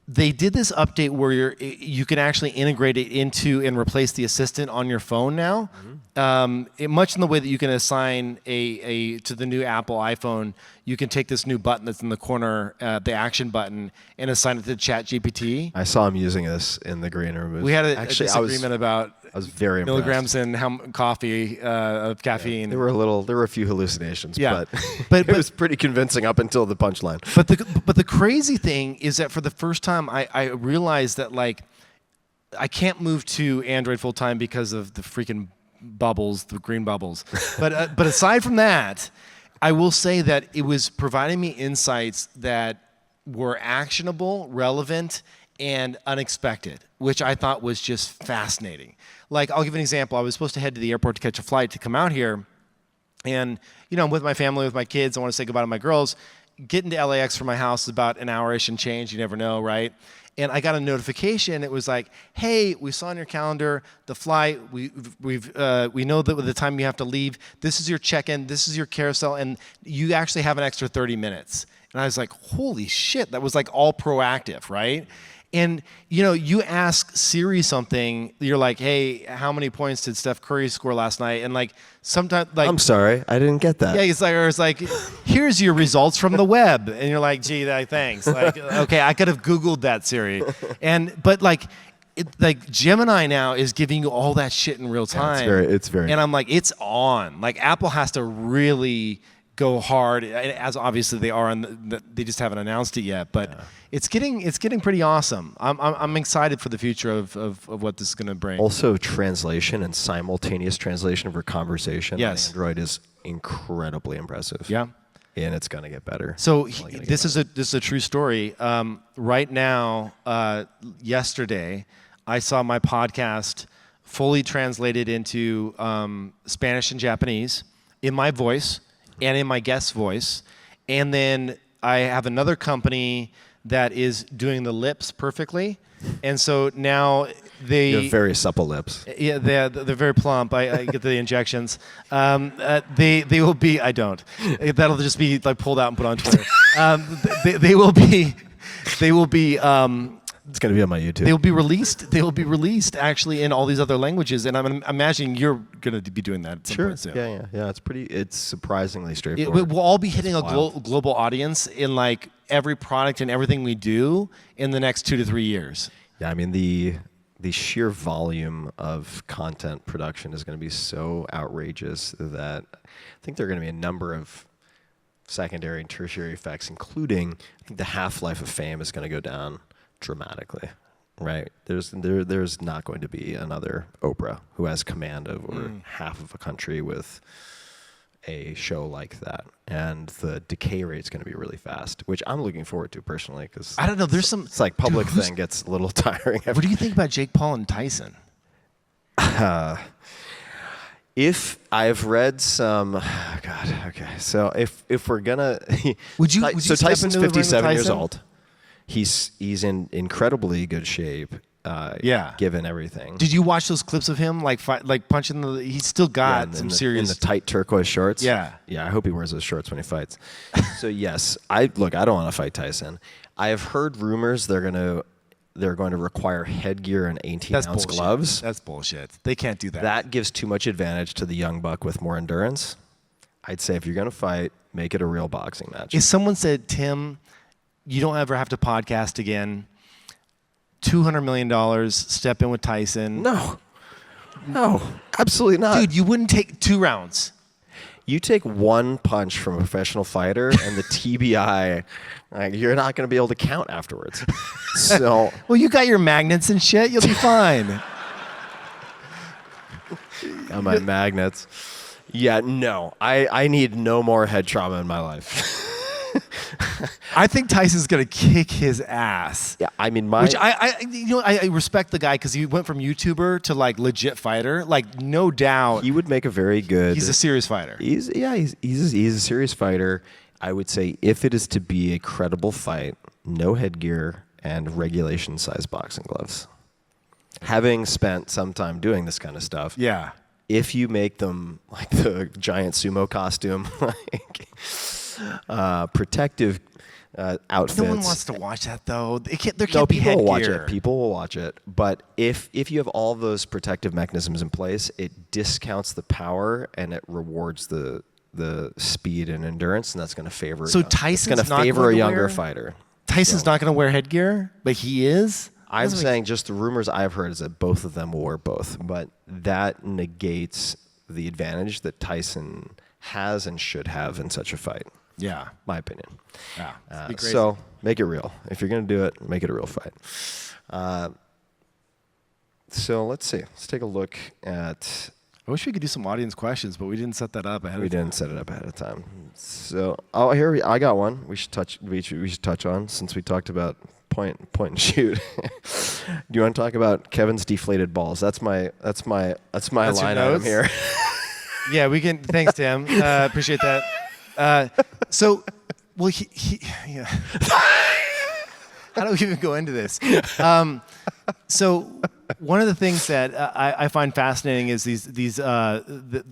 They did this update where you can actually integrate it into and replace the assistant on your phone now. Mm-hmm. Much in the way that you can assign to the new Apple iPhone, you can take this new button that's in the corner, the action button, and assign it to ChatGPT. I saw him using this in the green room. We had a disagreement about I was very impressed. milligrams and coffee of caffeine. There were a few hallucinations, Yeah. but it was pretty convincing up until the punchline. But the crazy thing is that for the first time, I realized that like I can't move to Android full time because of the freaking bubbles, the green bubbles. But aside from that, I will say that it was providing me insights that were actionable, relevant, and unexpected, which I thought was just fascinating. Like, I'll give an example. I was supposed to head to the airport to catch a flight to come out here. And, I'm with my family, with my kids. I want to say goodbye to my girls. Getting to LAX from my house is about an hour-ish and change. You never know, right? And I got a notification. It was like, hey, we saw on your calendar the flight. We know that the time you have to leave. This is your check-in. This is your carousel. And you actually have an extra 30 minutes. And I was like, holy shit. That was like all proactive, right? And, you ask Siri something, you're like, hey, how many points did Steph Curry score last night? And like, sometimes like... I'm sorry, I didn't get that. Yeah, it's like, here's your results from the web. And you're like, gee, thanks. Like, okay, I could have Googled that, Siri. But like Gemini now is giving you all that shit in real time. Yeah, it's very. And I'm like, it's on. Like, Apple has to really go hard, as obviously they are, and they just haven't announced it yet. But it's getting pretty awesome. I'm excited for the future of what this is going to bring. Also, translation and simultaneous translation of your conversation on Android is incredibly impressive. Yeah. And it's going to get better. So this is a true story. Right now, yesterday, I saw my podcast fully translated into Spanish and Japanese in my voice and in my guest's voice. And then I have another company that is doing the lips perfectly. And so now you have very supple lips. Yeah, they're very plump. I get the injections. They will be. I don't. That'll just be like pulled out and put on Twitter. They will be It's going to be on my YouTube. They will be released. They will be released actually in all these other languages, and I'm imagining you're going to be doing that at some point soon. Yeah. It's surprisingly straightforward. We'll all be hitting a global audience in like every product and everything we do in the next 2 to 3 years. Yeah, I mean the sheer volume of content production is going to be so outrageous that I think there are going to be a number of secondary and tertiary effects, including I think the half-life of fame is going to go down dramatically, right? There's not going to be another Oprah who has command over half of a country with a show like that, and the decay rate is going to be really fast, which I'm looking forward to personally because I don't know. There's some. It's like public thing gets a little tiring. What do you think about Jake Paul and Tyson? If I've read some, God, okay. So if we're gonna, would you so step Tyson's into the ring with 57 years Tyson? old. He's in incredibly good shape. Given everything. Did you watch those clips of him like punching the? He's still got some serious in the tight turquoise shorts. Yeah. I hope he wears those shorts when he fights. So yes, I don't want to fight Tyson. I have heard rumors they're going to require headgear and 18-ounce gloves. That's bullshit. They can't do that. That gives too much advantage to the young buck with more endurance. I'd say if you're going to fight, make it a real boxing match. If someone said, Tim, you don't ever have to podcast again, $200 million, step in with Tyson. No, absolutely not. Dude, you wouldn't take 2 rounds. You take one punch from a professional fighter and the TBI, you're not going to be able to count afterwards. So, well, you got your magnets and shit. You'll be fine. Got my magnets. Yeah, no. I need no more head trauma in my life. I think Tyson's gonna kick his ass. Yeah, I mean, which I respect the guy because he went from YouTuber to like legit fighter. Like, no doubt, he would make a very good. He's a serious fighter. He's a serious fighter. I would say if it is to be a credible fight, no headgear and regulation-sized boxing gloves. Having spent some time doing this kind of stuff, yeah. If you make them like the giant sumo costume, like protective outfits. No one wants to watch that though. There can't be people headgear. will watch it. People will watch it. But if you have all those protective mechanisms in place, it discounts the power and it rewards the speed and endurance, and that's going to favor. So Tyson's going to favor a younger fighter. Tyson's not going to wear headgear, but he is. I'm saying just the rumors I've heard is that both of them will wear both, but that negates the advantage that Tyson has and should have in such a fight. Yeah. My opinion. Yeah. So make it real. If you're going to do it, make it a real fight. So let's see. Let's take a look at... I wish we could do some audience questions, but we didn't set that up ahead of time. We didn't set it up ahead of time. So, I got one we should touch on since we talked about point and shoot. Do you want to talk about Kevin's deflated balls? That's my line item here. Yeah, we can. Thanks, Tim. Appreciate that. Yeah. How do we even go into this? So one of the things that I find fascinating is these GLP-1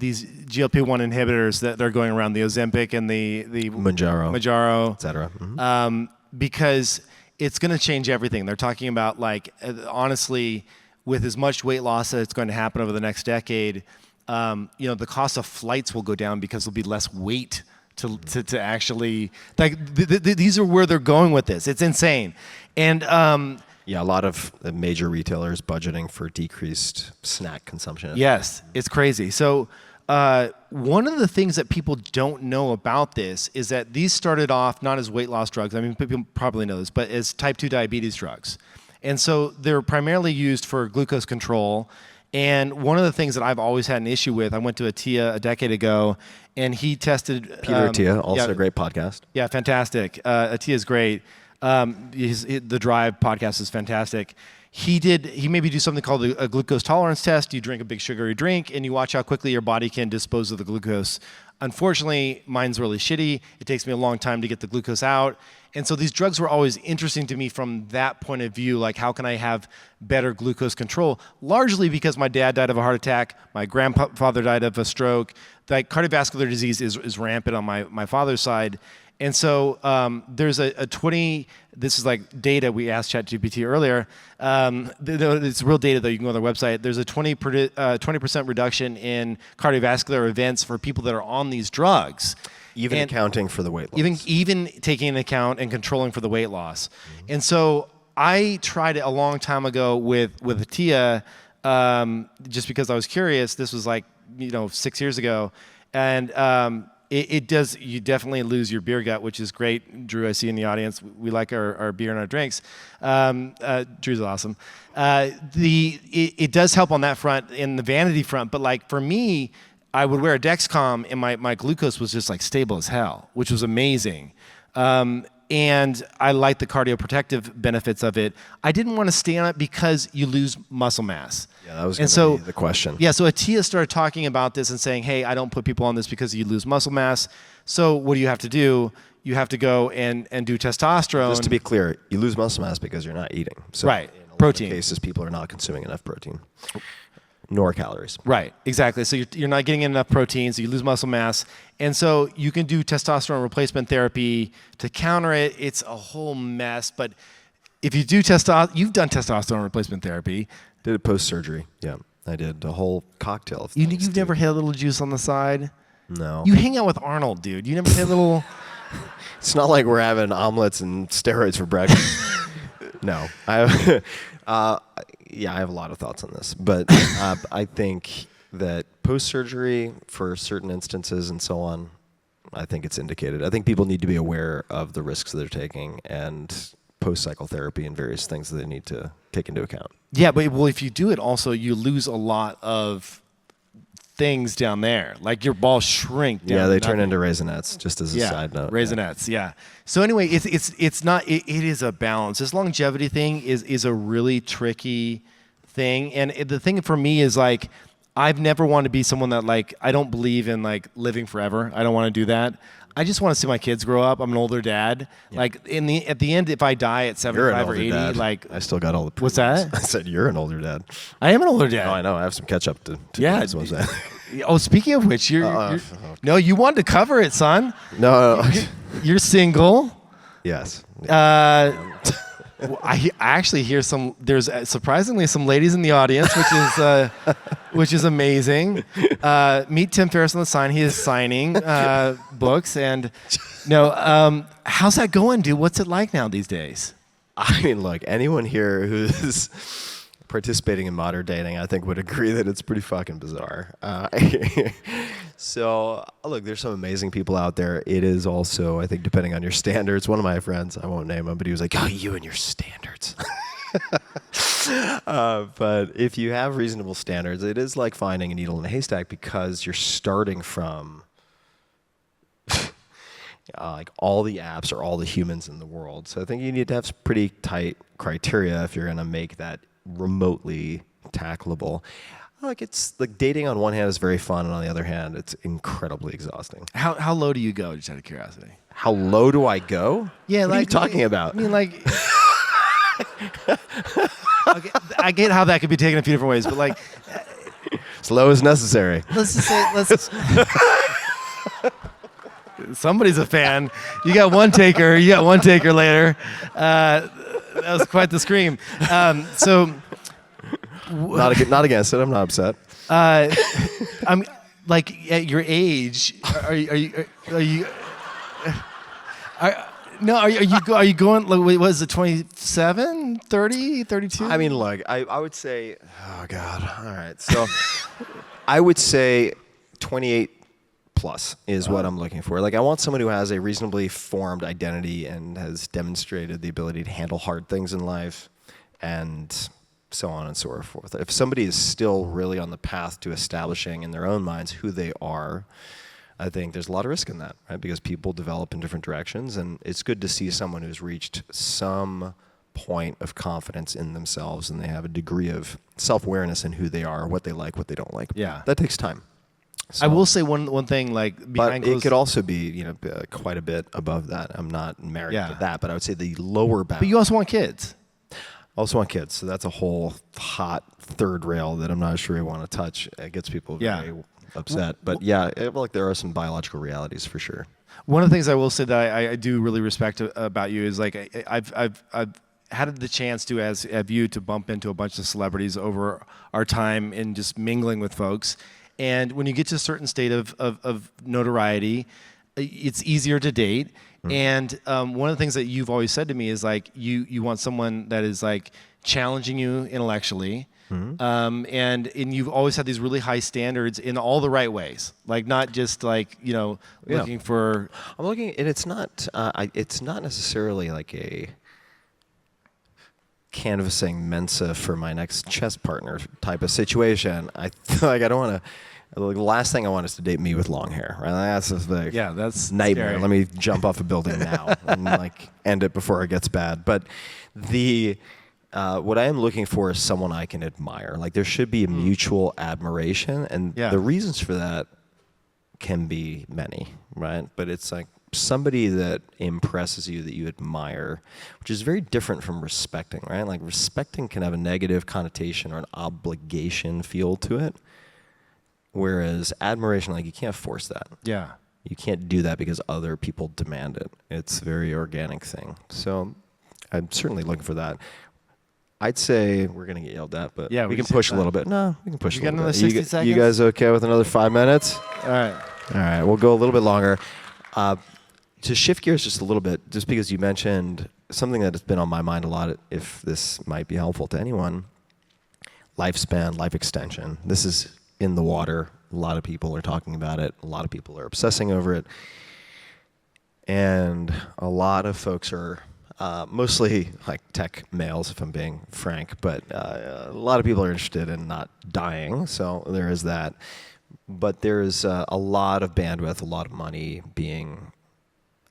inhibitors that are going around, the Ozempic and the Mounjaro, et cetera. Because it's going to change everything. They're talking about, like, honestly, with as much weight loss that's going to happen over the next decade, the cost of flights will go down because there'll be less weight to actually, like, these are where they're going with this. It's insane. And a lot of major retailers budgeting for decreased snack consumption. Yes, it's crazy. So one of the things that people don't know about this is that these started off not as weight loss drugs. I mean, people probably know this, but as type 2 diabetes drugs. And so they're primarily used for glucose control. And one of the things that I've always had an issue with, I went to Attia a decade ago, and he tested... Peter Attia, also a great podcast. Yeah, fantastic. Attia is great. The Drive podcast is fantastic. He made me do something called a glucose tolerance test. You drink a big sugary drink, and you watch how quickly your body can dispose of the glucose. Unfortunately, mine's really shitty. It takes me a long time to get the glucose out. And so these drugs were always interesting to me from that point of view, like how can I have better glucose control? Largely because my dad died of a heart attack, my grandfather died of a stroke, like cardiovascular disease is rampant on my father's side. And so there's a 20, this is like data we asked ChatGPT earlier. It's real data though, you can go on their website. There's a 20% reduction in cardiovascular events for people that are on these drugs. Even accounting for the weight loss. Even taking into account and controlling for the weight loss. And so I tried it a long time ago with Tia, just because I was curious. This was like, 6 years ago. And it does, you definitely lose your beer gut, which is great. Drew, I see in the audience, we like our beer and our drinks. Drew's awesome. It does help on that front, in the vanity front, but like for me, I would wear a Dexcom and my glucose was just like stable as hell, which was amazing. And I like the cardioprotective benefits of it. I didn't want to stay on it because you lose muscle mass. Yeah, that was going to be the question. Yeah, so Atia started talking about this and saying, hey, I don't put people on this because you lose muscle mass. So what do you have to do? You have to go and do testosterone. Just to be clear, you lose muscle mass because you're not eating. So right, in a lot protein. of cases, people are not consuming enough protein. Nor calories. Right, exactly. So you're not getting enough protein, so you lose muscle mass. And so you can do testosterone replacement therapy to counter it. It's a whole mess. But if you do you've done testosterone replacement therapy. Did it post-surgery. Yeah, I did a whole cocktail of You've things, never hit a little juice on the side? No. You hang out with Arnold, dude. You never hit a little... It's not like we're having omelets and steroids for breakfast. No. Yeah, I have a lot of thoughts on this, but I think that post-surgery, for certain instances and so on, I think it's indicated. I think people need to be aware of the risks that they're taking and post-psychotherapy and various things that they need to take into account. Yeah, but if you do it also, you lose a lot of things down there. Like your balls shrink down. Yeah, they turn into raisinets, just as a side note. Raisinets, yeah. So anyway, it's not, it is a balance. This longevity thing is a really tricky thing. And the thing for me is like, I've never wanted to be someone that like, I don't believe in like living forever. I don't want to do that. I just want to see my kids grow up. I'm an older dad. Yeah. Like at the end, if I die at 75 or 80, dad. like I still got all the. What's that? I said you're an older dad. I am an older dad. Oh, I know. I have some catch up to yeah. What's that? Oh, speaking of which, no, you wanted to cover it, son. No. You're single. Yes. I actually hear there's surprisingly some ladies in the audience, which is amazing. Meet Tim Ferriss on the sign. He is signing books. And how's that going, dude? What's it like now these days? I mean, look, anyone here who's participating in modern dating, I think, would agree that it's pretty fucking bizarre. So, look, there's some amazing people out there. It is also, I think, depending on your standards. One of my friends, I won't name him, but he was like, oh, you and your standards. But if you have reasonable standards, it is like finding a needle in a haystack because you're starting from like all the apps or all the humans in the world. So I think you need to have some pretty tight criteria if you're going to make that remotely tackleable. Like it's like dating on one hand is very fun, and on the other hand, it's incredibly exhausting. How low do you go? Just out of curiosity. How low do I go? Yeah, what are you talking about? I mean, like, okay, I get how that could be taken a few different ways, but like, slow is necessary. Let's just say somebody's a fan. You got one taker. You got one taker later. That was quite the scream. Not against it. I'm not upset. I'm like at your age. Are you going? Like, was it 27, 30, 32? I mean, look, I would say, oh God. All right. So I would say 28 plus is what I'm looking for. Like I want someone who has a reasonably formed identity and has demonstrated the ability to handle hard things in life and so on and so forth. If somebody is still really on the path to establishing in their own minds who they are, I think there's a lot of risk in that, right? Because people develop in different directions, and it's good to see someone who's reached some point of confidence in themselves and they have a degree of self-awareness in who they are, what they like, what they don't like. Yeah. That takes time. So, I will say one thing, like behind but it could also be, quite a bit above that. I'm not married to that, but I would say the lower bound. But you also want kids. Also want kids, so that's a whole hot third rail that I'm not sure we want to touch. It gets people very upset. But yeah, like there are some biological realities for sure. One of the things I will say that I do really respect about you is like I've had the chance to, as have you, to bump into a bunch of celebrities over our time in just mingling with folks. And when you get to a certain state of notoriety, it's easier to date. And one of the things that you've always said to me is like you want someone that is like challenging you intellectually. And you've always had these really high standards in all the right ways, like not just like looking for. I'm looking, and it's not necessarily like a canvassing Mensa for my next chess partner type of situation. I don't want to. The last thing I want is to date me with long hair. Right? That's just like that's nightmare. scary. Let me jump off a building now and like end it before it gets bad. But what I am looking for is someone I can admire. Like there should be a mutual admiration, and the reasons for that can be many, right? But it's like somebody that impresses you, that you admire, which is very different from respecting, right? Like respecting can have a negative connotation or an obligation feel to it, whereas admiration, like you can't force that. Yeah. You can't do that because other people demand it. It's a very organic thing. So I'm certainly looking for that. I'd say we're going to get yelled at, but we can push a little bit. No, we can push a little bit. Another 60 seconds? You guys okay with another 5 minutes? All right. All right, we'll go a little bit longer. To shift gears just a little bit, just because you mentioned something that has been on my mind a lot, if this might be helpful to anyone, lifespan, life extension. This is in the water. A lot of people are talking about it. A lot of people are obsessing over it. And a lot of folks are mostly like tech males, if I'm being frank, but a lot of people are interested in not dying, so there is that. But there's a lot of bandwidth, a lot of money being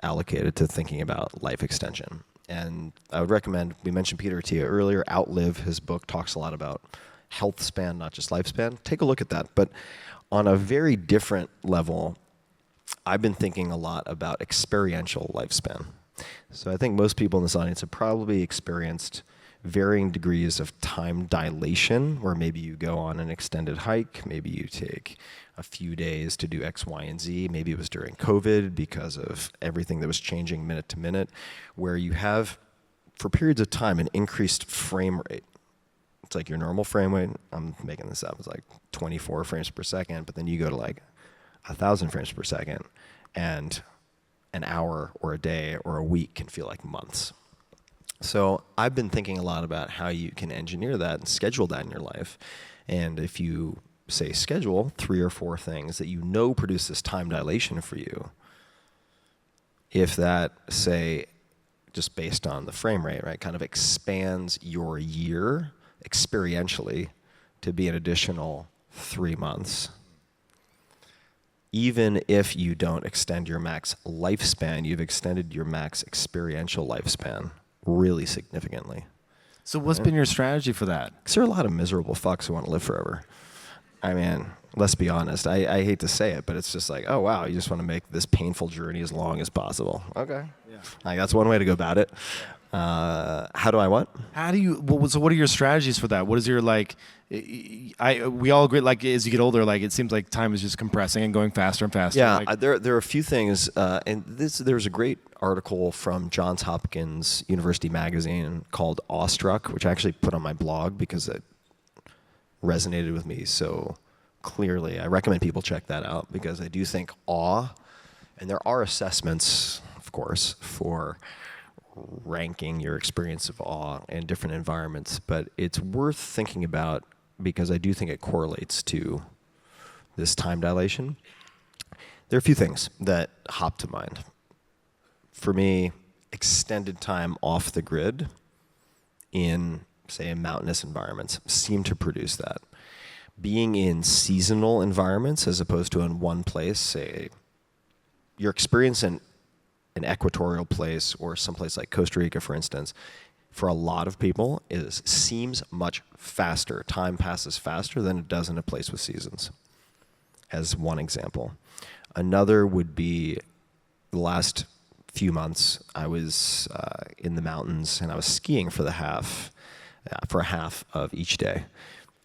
allocated to thinking about life extension. And I would recommend, we mentioned Peter Attia earlier, Outlive, his book talks a lot about health span, not just lifespan. Take a look at that. But on a very different level, I've been thinking a lot about experiential lifespan. So I think most people in this audience have probably experienced varying degrees of time dilation, where maybe you go on an extended hike, maybe you take a few days to do X, Y, and Z. Maybe it was during COVID because of everything that was changing minute to minute, where you have, for periods of time, an increased frame rate. It's like your normal frame rate, I'm making this up, it's like 24 frames per second, but then you go to like 1,000 frames per second, and an hour or a day or a week can feel like months. So I've been thinking a lot about how you can engineer that and schedule that in your life. And if you, say, schedule 3 or 4 things that you know produce this time dilation for you, if that, say, just based on the frame rate, right, kind of expands your year experientially to be an additional 3 months, even if you don't extend your max lifespan, you've extended your max experiential lifespan really significantly. So what's been your strategy for that? Because there are a lot of miserable fucks who want to live forever. I mean, let's be honest. I hate to say it, but it's just like, oh, wow, you just want to make this painful journey as long as possible. Okay. Yeah. Like, that's one way to go about it. How do I what? How do you, so what are your strategies for that? What is your, like, we all agree, like, as you get older, like, it seems like time is just compressing and going faster and faster. Yeah, like, there are a few things, and there's a great article from Johns Hopkins University Magazine called Awestruck, which I actually put on my blog because it resonated with me so clearly. I recommend people check that out because I do think awe, and there are assessments, of course, for ranking your experience of awe in different environments, but it's worth thinking about because I do think it correlates to this time dilation. There are a few things that hop to mind. For me, extended time off the grid in, say, mountainous environments seem to produce that. Being in seasonal environments as opposed to in one place, say, your experience in an equatorial place or someplace like Costa Rica, for instance, for a lot of people seems much faster. Time passes faster than it does in a place with seasons, as one example. Another would be the last few months I was in the mountains and I was skiing for half of each day.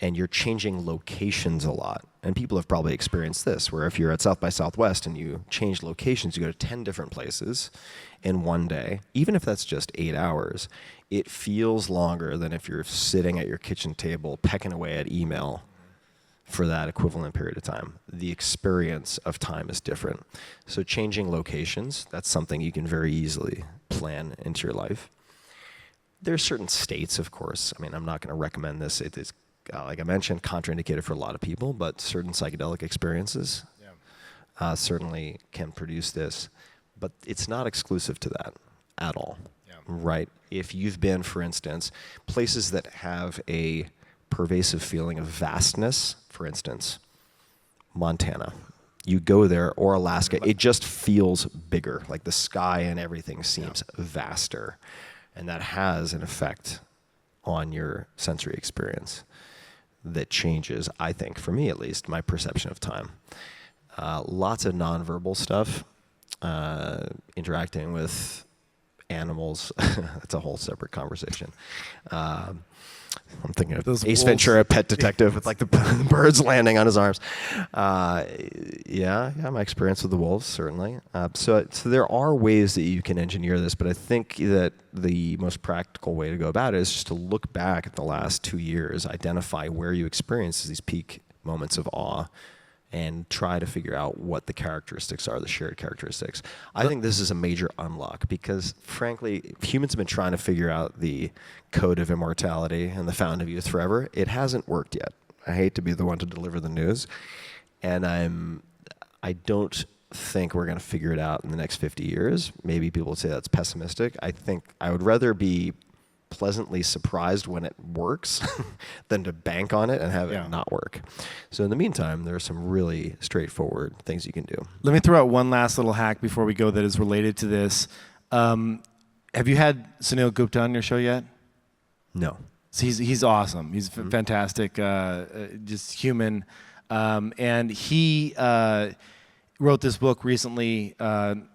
and you're changing locations a lot. And people have probably experienced this, where if you're at South by Southwest and you change locations, you go to 10 different places in one day, even if that's just 8 hours, it feels longer than if you're sitting at your kitchen table pecking away at email for that equivalent period of time. The experience of time is different. So changing locations, that's something you can very easily plan into your life. There's certain states, of course. I mean, I'm not going to recommend this. It is, like I mentioned, contraindicated for a lot of people, but certain psychedelic experiences certainly can produce this. But it's not exclusive to that at all, right? If you've been, for instance, places that have a pervasive feeling of vastness, for instance, Montana. You go there, or Alaska, it just feels bigger, like the sky and everything seems vaster. And that has an effect on your sensory experience that changes, I think, for me at least, my perception of time. Lots of nonverbal stuff, interacting with animals. That's a whole separate conversation. I'm thinking of those Ace Ventura, Pet Detective, with like the birds landing on his arms. Yeah, my experience with the wolves, certainly. So there are ways that you can engineer this, but I think that the most practical way to go about it is just to look back at the last 2 years, identify where you experience these peak moments of awe, and try to figure out what the characteristics are, the shared characteristics. I think this is a major unlock because, frankly, humans have been trying to figure out the code of immortality and the fountain of youth forever. It hasn't worked yet. I hate to be the one to deliver the news, and I don't think we're going to figure it out in the next 50 years. Maybe people would say that's pessimistic. I think I would rather be pleasantly surprised when it works than to bank on it and have it not work. So in the meantime, there are some really straightforward things you can do. Let me throw out one last little hack before we go that is related to this. Have you had Sunil Gupta on your show yet? No. So he's awesome. He's fantastic, just human. And he wrote this book recently.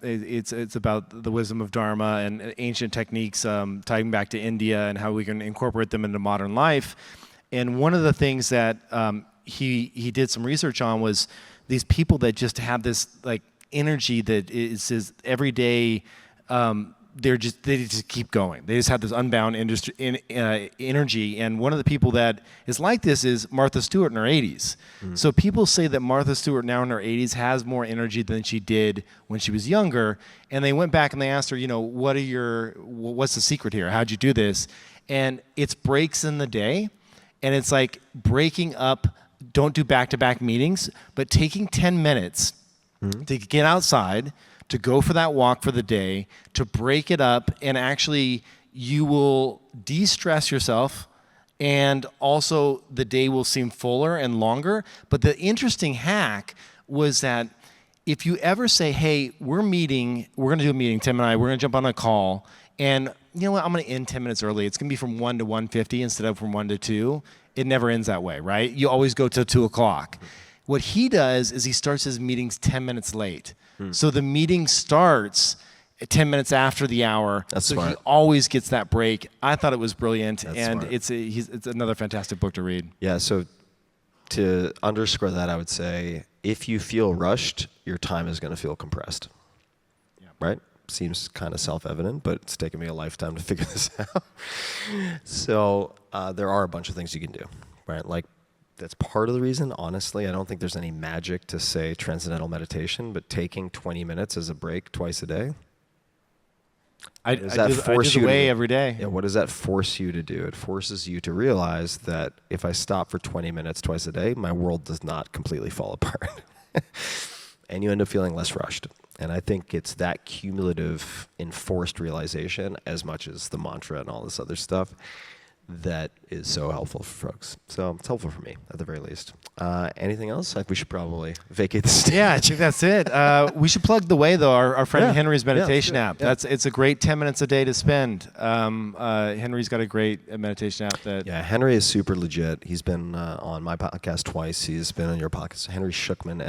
It's about the wisdom of Dharma and ancient techniques, tying back to India and how we can incorporate them into modern life. And one of the things that he did some research on was these people that just have this like energy that is every day. They just keep going. They just have this unbound energy. And one of the people that is like this is Martha Stewart in her 80s. So people say that Martha Stewart now in her 80s has more energy than she did when she was younger. And they went back and they asked her, what's the secret here? How'd you do this? And it's breaks in the day. And it's like breaking up, don't do back-to-back meetings, but taking 10 minutes to get outside, to go for that walk for the day, to break it up, and actually you will de-stress yourself, and also the day will seem fuller and longer. But the interesting hack was that if you ever say, hey, we're going to do a meeting, Tim and I, we're going to jump on a call, and you know what, I'm going to end 10 minutes early. It's going to be from 1 to 1:50 instead of from 1 to 2. It never ends that way, right? You always go till 2 o'clock. What he does is he starts his meetings 10 minutes late. So the meeting starts 10 minutes after the hour. That's so smart. He always gets that break. I thought it was brilliant, That's and smart. it's another fantastic book to read. Yeah, so to underscore that, I would say if you feel rushed, your time is going to feel compressed. Right? Seems kind of self-evident, but it's taken me a lifetime to figure this out. So there are a bunch of things you can do, right? Like, that's part of the reason, honestly. I don't think there's any magic to, say, transcendental meditation, but taking 20 minutes as a break twice a day. I do the way every day. Yeah, what does that force you to do? It forces you to realize that if I stop for 20 minutes twice a day, my world does not completely fall apart. And you end up feeling less rushed. And I think it's that cumulative enforced realization, as much as the mantra and all this other stuff, that is so helpful for folks. So it's helpful for me, at the very least. Anything else? I think we should probably vacate the stage. Yeah, I think that's it. We should plug The Way, though, our friend Henry's meditation app. Yeah. It's a great 10 minutes a day to spend. Henry's got a great meditation app. Yeah, Henry is super legit. He's been on my podcast twice. He's been on your podcast. Henry Shukman,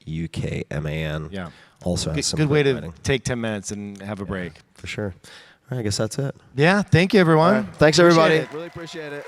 Shukman. Yeah. Also has some good way to writing. take 10 minutes and have a break. For sure. All right, I guess that's it. Yeah, thank you, everyone. Thanks, everybody. Appreciate it. Really appreciate it.